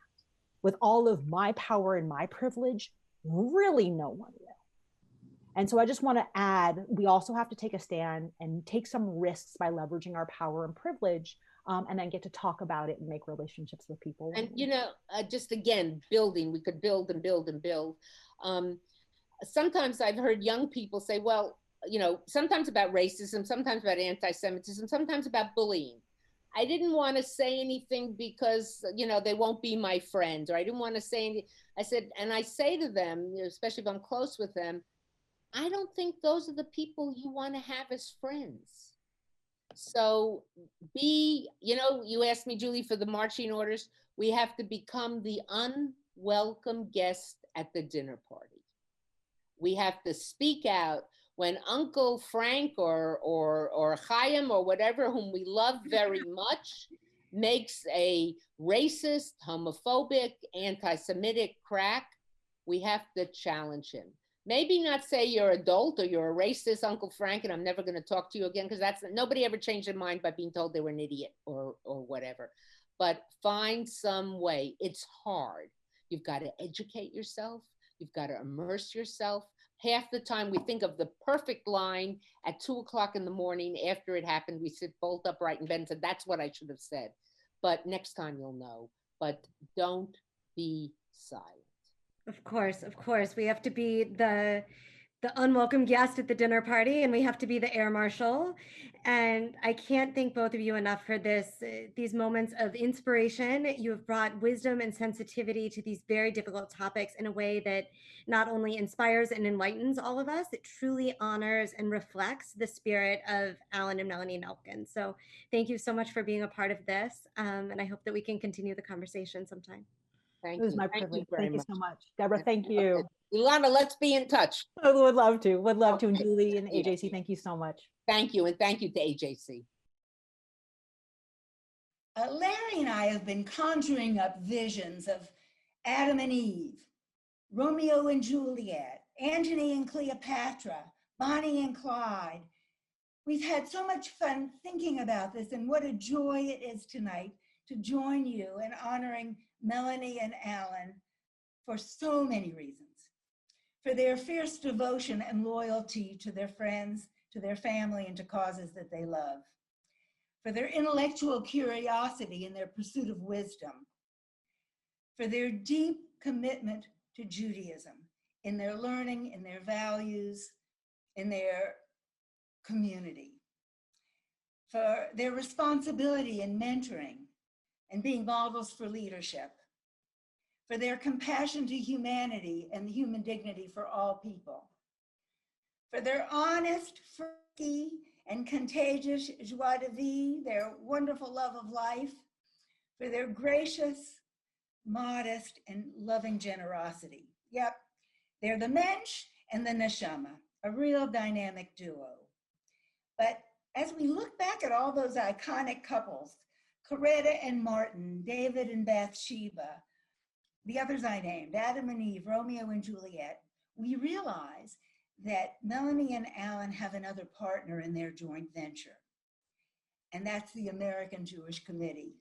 with all of my power and my privilege, really no one will. And so I just want to add, we also have to take a stand and take some risks by leveraging our power and privilege, and then get to talk about it and make relationships with people. And, you know, just again, building, we could build and build and build. Sometimes I've heard young people say, well, you know, sometimes about racism, sometimes about anti-Semitism, sometimes about bullying. I didn't want to say anything because, you know, they won't be my friends, or I didn't want to say anything. I said, and I say to them, especially if I'm close with them, I don't think those are the people you want to have as friends. So be, you know, you asked me, Julie, for the marching orders. We have to become the unwelcome guest at the dinner party. We have to speak out when Uncle Frank or Chaim or whatever, whom we love very much, makes a racist, homophobic, anti-Semitic crack. We have to challenge him. Maybe not say you're adult or you're a racist, Uncle Frank, and I'm never going to talk to you again, because that's nobody ever changed their mind by being told they were an idiot or whatever. But find some way. It's hard. You've got to educate yourself. You've got to immerse yourself. Half the time we think of the perfect line at 2:00 in the morning after it happened. We sit bolt upright in bed and said, that's what I should have said. But next time you'll know. But don't be silent. Of course. We have to be the unwelcome guest at the dinner party, and we have to be the air marshal. And I can't thank both of you enough for these moments of inspiration. You have brought wisdom and sensitivity to these very difficult topics in a way that not only inspires and enlightens all of us, it truly honors and reflects the spirit of Alan and Melanie Nelkin. So thank you so much for being a part of this. And I hope that we can continue the conversation sometime. It was my privilege. Thank you so much. Deborah, thank you. Okay. Ilana, let's be in touch. I would love to. Would love to. And Julie and AJC, thank you so much. Thank you. And thank you to AJC. Larry and I have been conjuring up visions of Adam and Eve, Romeo and Juliet, Antony and Cleopatra, Bonnie and Clyde. We've had so much fun thinking about this, and what a joy it is tonight to join you in honoring Melanie and Alan for so many reasons. For their fierce devotion and loyalty to their friends, to their family, and to causes that they love. For their intellectual curiosity and their pursuit of wisdom. For their deep commitment to Judaism in their learning, in their values, in their community. For their responsibility in mentoring and being models for leadership, for their compassion to humanity and the human dignity for all people, for their honest, freaky, and contagious joie de vivre, their wonderful love of life, for their gracious, modest, and loving generosity. Yep, they're the mensch and the neshama, a real dynamic duo. But as we look back at all those iconic couples, Coretta and Martin, David and Bathsheba, the others I named, Adam and Eve, Romeo and Juliet, we realize that Melanie and Alan have another partner in their joint venture, and that's the American Jewish Committee.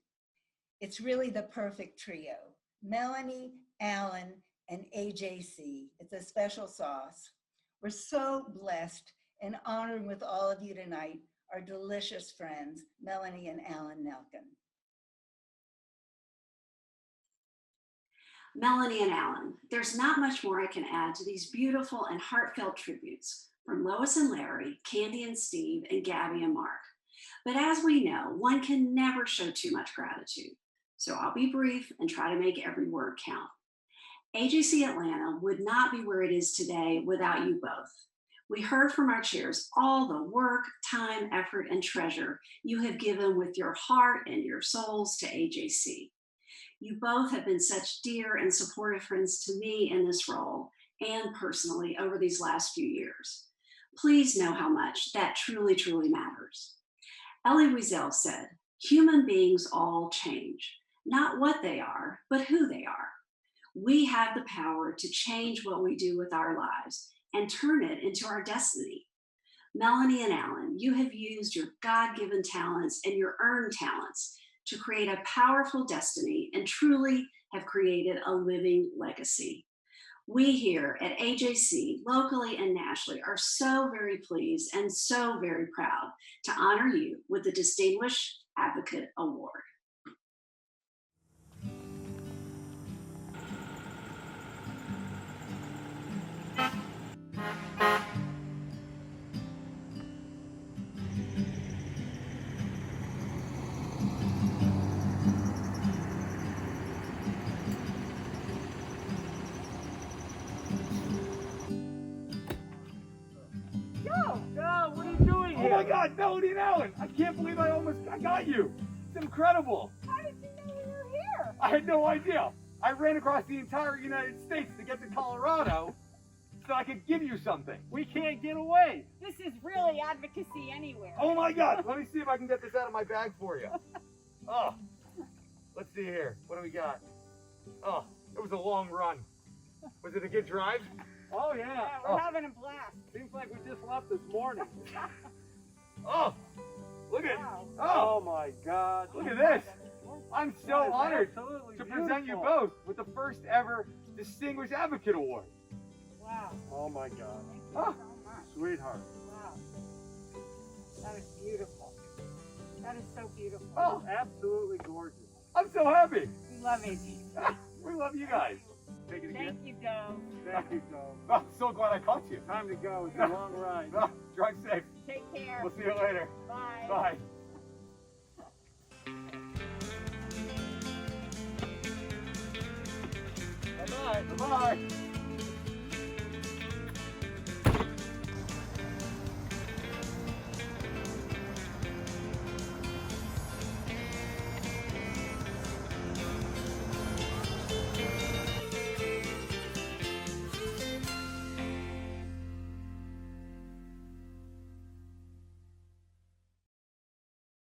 It's really the perfect trio, Melanie, Alan, and AJC. It's a special sauce. We're so blessed and honored with all of you tonight, our delicious friends, Melanie and Alan Nelkin. Melanie and Alan, there's not much more I can add to these beautiful and heartfelt tributes from Lois and Larry, Candy and Steve, and Gabby and Mark. But as we know, one can never show too much gratitude. So I'll be brief and try to make every word count. AJC Atlanta would not be where it is today without you both. We heard from our chairs all the work, time, effort, and treasure you have given with your heart and your souls to AJC. You both have been such dear and supportive friends to me in this role and personally over these last few years. Please know how much that truly, truly matters. Elie Wiesel said, "Human beings all change, not what they are, but who they are. We have the power to change what we do with our lives and turn it into our destiny." Melanie and Alan, you have used your God-given talents and your earned talents to create a powerful destiny and truly have created a living legacy. We here at AJC, locally and nationally, are so very pleased and so very proud to honor you with the Distinguished Advocate Award. What are you doing here? Oh my God, Melody and Alan! I can't believe I got you. It's incredible. How did you know we were here? I had no idea. I ran across the entire United States to get to Colorado so I could give you something. We can't get away. This is really advocacy anywhere. Oh my God, let me see if I can get this out of my bag for you. Oh, let's see here. What do we got? Oh, it was a long run. Was it a good drive? Oh yeah, we're having a blast. Seems like we just left this morning. Oh, look at oh my God, look at this. I'm so honored to present you both with the first ever Distinguished Advocate Award. Wow. Oh my God. Thank you so much. Sweetheart. Wow. That is beautiful. That is so beautiful. Oh, absolutely gorgeous. I'm so happy. We love ATL. We love you guys. Take it again. Thank you, Joe. Thank you, Joe. Oh, I'm so glad I caught you. Time to go. It's a long ride. Drive safe. Take care. We'll see you later. Bye. Bye. Bye-bye. Bye-bye.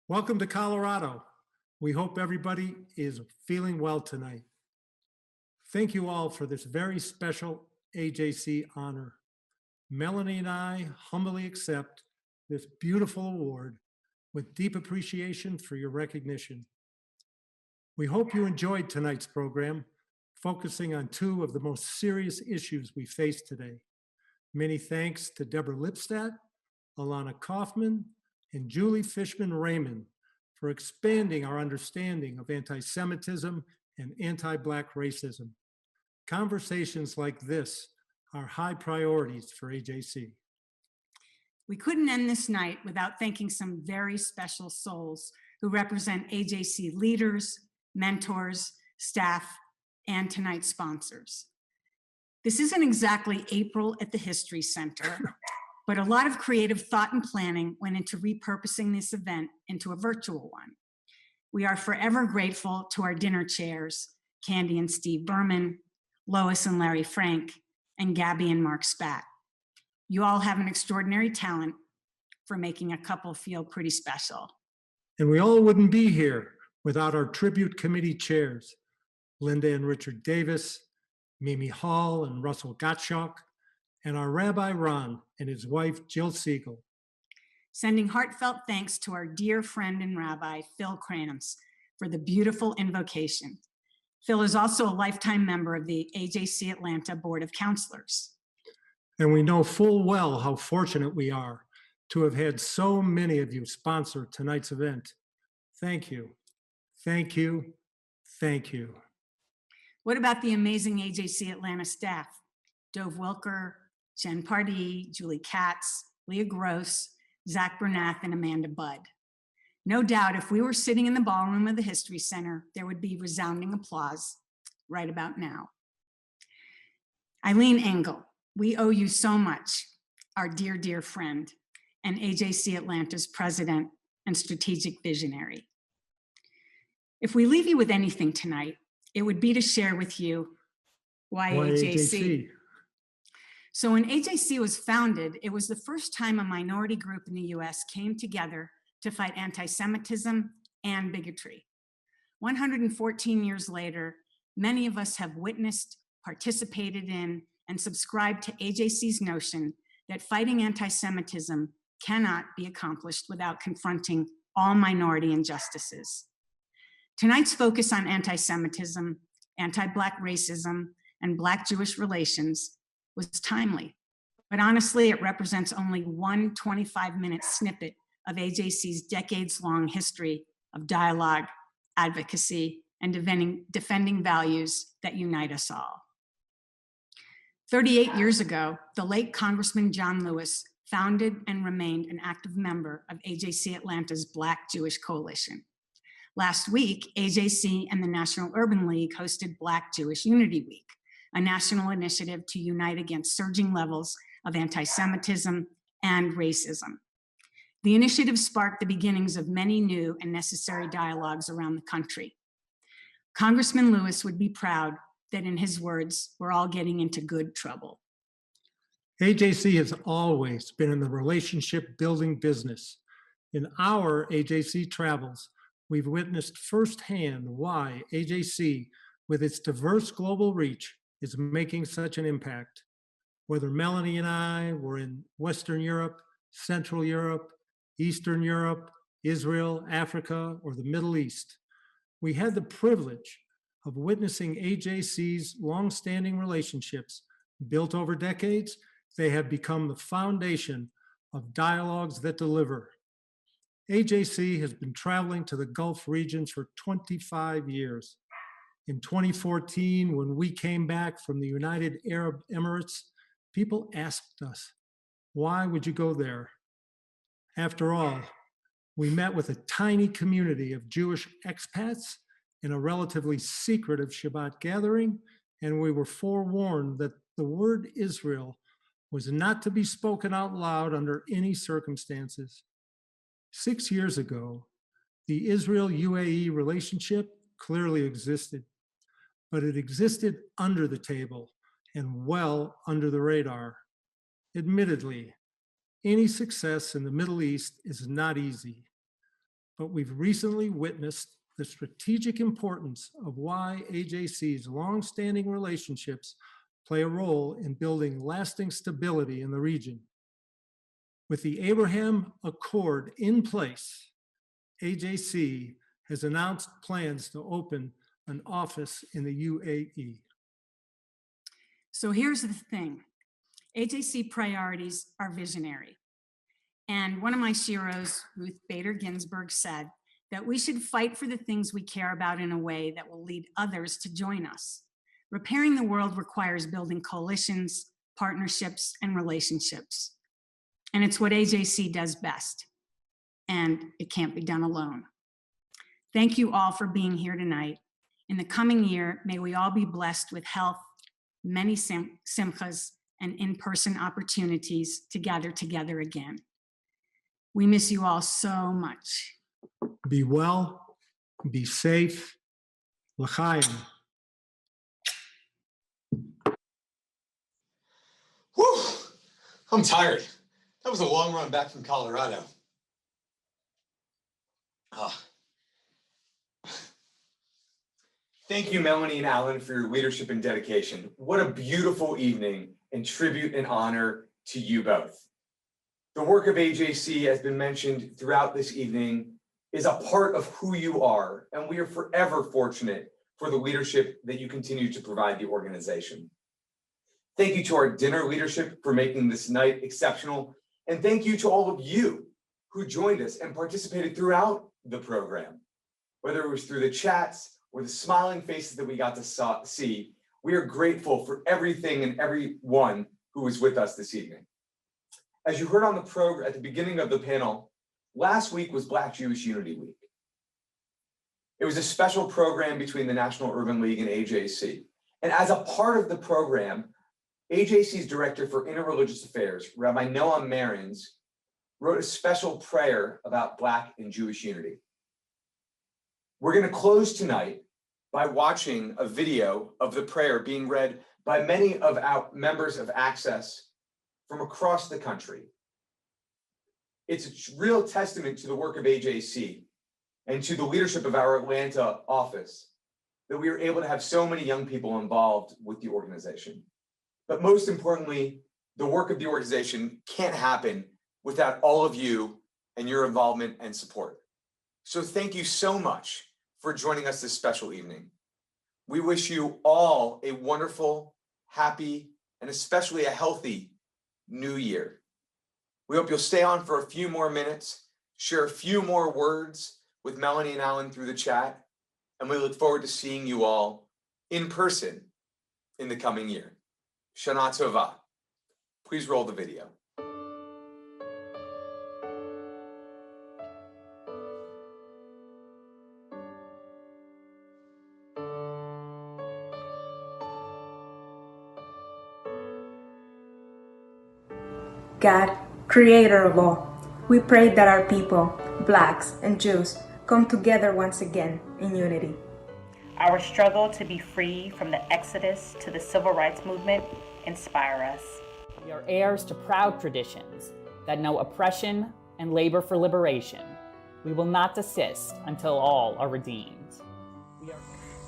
Welcome to Colorado. We hope everybody is feeling well tonight. Thank you all for this very special AJC honor. Melanie and I humbly accept this beautiful award with deep appreciation for your recognition. We hope you enjoyed tonight's program, focusing on two of the most serious issues we face today. Many thanks to Deborah Lipstadt, Alana Kaufman, and Julie Fishman-Raymond for expanding our understanding of anti-Semitism and anti-Black racism. Conversations like this are high priorities for AJC. We couldn't end this night without thanking some very special souls who represent AJC leaders, mentors, staff, and tonight's sponsors. This isn't exactly April at the History Center, but a lot of creative thought and planning went into repurposing this event into a virtual one. We are forever grateful to our dinner chairs, Candy and Steve Berman, Lois and Larry Frank, and Gabby and Mark Spat. You all have an extraordinary talent for making a couple feel pretty special. And we all wouldn't be here without our tribute committee chairs, Linda and Richard Davis, Mimi Hall and Russell Gottschalk, and our Rabbi Ron and his wife, Jill Siegel. Sending heartfelt thanks to our dear friend and rabbi, Phil Kranz, for the beautiful invocation. Phil is also a lifetime member of the AJC Atlanta Board of Counselors. And we know full well how fortunate we are to have had so many of you sponsor tonight's event. Thank you, thank you, thank you. What about the amazing AJC Atlanta staff? Dove Wilker, Jen Pardee, Julie Katz, Leah Gross, Zach Bernath, and Amanda Budd. No doubt if we were sitting in the ballroom of the History Center, there would be resounding applause right about now. Eileen Engel, we owe you so much, our dear, dear friend, and AJC Atlanta's president and strategic visionary. If we leave you with anything tonight, it would be to share with you why AJC. So when AJC was founded, it was the first time a minority group in the US came together to fight anti-Semitism and bigotry. 114 years later, many of us have witnessed, participated in, and subscribed to AJC's notion that fighting anti-Semitism cannot be accomplished without confronting all minority injustices. Tonight's focus on anti-Semitism, anti-Black racism, and Black-Jewish relations was timely, but honestly, it represents only one 25-minute snippet of AJC's decades-long history of dialogue, advocacy, and defending values that unite us all. 38 years ago, the late Congressman John Lewis founded and remained an active member of AJC Atlanta's Black Jewish Coalition. Last week, AJC and the National Urban League hosted Black Jewish Unity Week, a national initiative to unite against surging levels of anti-Semitism and racism. The initiative sparked the beginnings of many new and necessary dialogues around the country. Congressman Lewis would be proud that, in his words, we're all getting into good trouble. AJC has always been in the relationship building business. In our AJC travels, we've witnessed firsthand why AJC, with its diverse global reach, is making such an impact. Whether Melanie and I were in Western Europe, Central Europe, Eastern Europe, Israel, Africa, or the Middle East, we had the privilege of witnessing AJC's longstanding relationships. Built over decades, they have become the foundation of dialogues that deliver. AJC has been traveling to the Gulf regions for 25 years. In 2014, when we came back from the United Arab Emirates, people asked us, why would you go there? After all, we met with a tiny community of Jewish expats in a relatively secretive Shabbat gathering, and we were forewarned that the word Israel was not to be spoken out loud under any circumstances. 6 years ago, the Israel-UAE relationship clearly existed, but it existed under the table and well under the radar. Admittedly, any success in the Middle East is not easy, but we've recently witnessed the strategic importance of why AJC's longstanding relationships play a role in building lasting stability in the region. With the Abraham Accord in place, AJC has announced plans to open an office in the UAE. So here's the thing. AJC priorities are visionary. And one of my sheroes, Ruth Bader Ginsburg, said that we should fight for the things we care about in a way that will lead others to join us. Repairing the world requires building coalitions, partnerships, and relationships. And it's what AJC does best. And it can't be done alone. Thank you all for being here tonight. In the coming year, may we all be blessed with health, many simchas, and in-person opportunities to gather together again. We miss you all so much. Be well, be safe, l'chaim. Whew, I'm tired. That was a long run back from Colorado. Thank you, Melanie and Alan, for your leadership and dedication. What a beautiful evening and tribute and honor to you both. The work of AJC has been mentioned throughout this evening is a part of who you are, and we are forever fortunate for the leadership that you continue to provide the organization. Thank you to our dinner leadership for making this night exceptional. And thank you to all of you who joined us and participated throughout the program. Whether it was through the chats or the smiling faces that we got to see, we are grateful for everything and everyone who was with us this evening. As you heard on the program at the beginning of the panel, last week was Black Jewish Unity Week. It was a special program between the National Urban League and AJC. And as a part of the program, AJC's Director for Interreligious Affairs, Rabbi Noam Marins, wrote a special prayer about Black and Jewish unity. We're going to close tonight by watching a video of the prayer being read by many of our members of Access from across the country. It's a real testament to the work of AJC and to the leadership of our Atlanta office that we are able to have so many young people involved with the organization. But most importantly, the work of the organization can't happen without all of you and your involvement and support. So thank you so much for joining us this special evening. We wish you all a wonderful, happy, and especially a healthy new year. We hope you'll stay on for a few more minutes, share a few more words with Melanie and Alan through the chat, and we look forward to seeing you all in person in the coming year. Shana Tova. Please roll the video. God, creator of all, we pray that our people, Blacks and Jews, come together once again in unity. Our struggle to be free from the Exodus to the Civil Rights Movement inspire us. We are heirs to proud traditions that know oppression and labor for liberation. We will not desist until all are redeemed.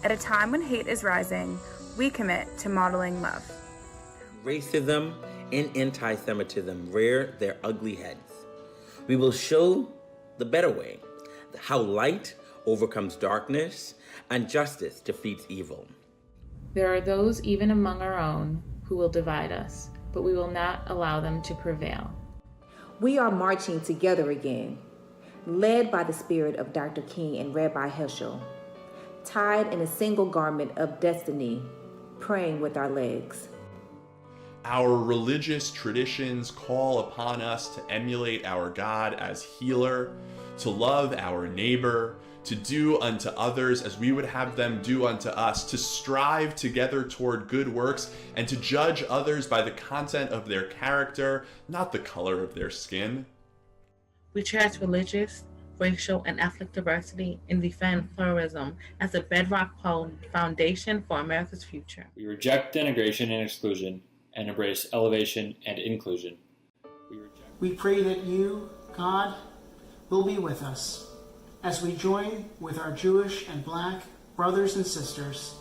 At a time when hate is rising, we commit to modeling love. Racism and anti-Semitism rear their ugly heads. We will show the better way, how light overcomes darkness and justice defeats evil. There are those even among our own who will divide us, but we will not allow them to prevail. We are marching together again, led by the spirit of Dr. King and Rabbi Heschel, tied in a single garment of destiny, praying with our legs. Our religious traditions call upon us to emulate our God as healer, to love our neighbor, to do unto others as we would have them do unto us, to strive together toward good works, and to judge others by the content of their character, not the color of their skin. We cherish religious, racial, and ethnic diversity and defend pluralism as a bedrock foundation for America's future. We reject denigration and exclusion and embrace elevation and inclusion. We pray that you, God, will be with us as we join with our Jewish and Black brothers and sisters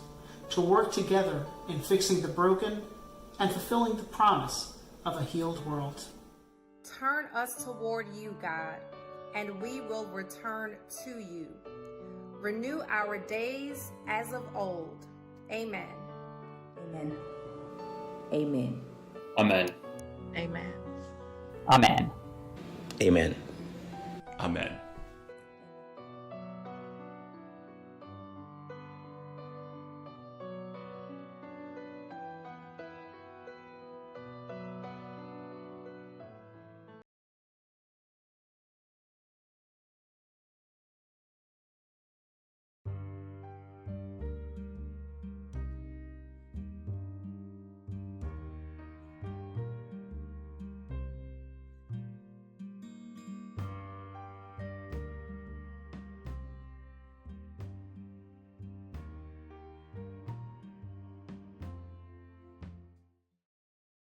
to work together in fixing the broken and fulfilling the promise of a healed world. Turn us toward you, God, and we will return to you. Renew our days as of old. Amen. Amen. Amen. Amen. Amen. Amen. Amen. Amen.